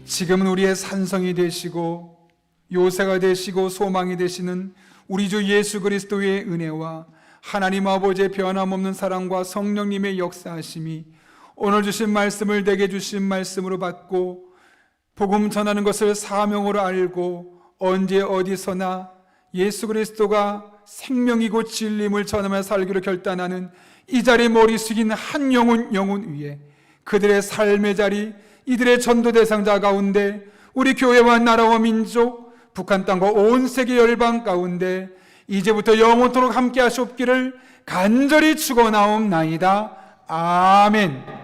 지금은 우리의 산성이 되시고 요새가 되시고 소망이 되시는 우리 주 예수 그리스도의 은혜와 하나님 아버지의 변함없는 사랑과 성령님의 역사하심이 오늘 주신 말씀을 내게 주신 말씀으로 받고 복음 전하는 것을 사명으로 알고 언제 어디서나 예수 그리스도가 생명이고 진림을 전하며 살기로 결단하는 이 자리에 머리 숙인 한 영혼 위에 그들의 삶의 자리, 이들의 전도 대상자 가운데 우리 교회와 나라와 민족, 북한 땅과 온 세계 열방 가운데 이제부터 영원토록 함께 하시옵기를 간절히 축원하옵나이다. 아멘.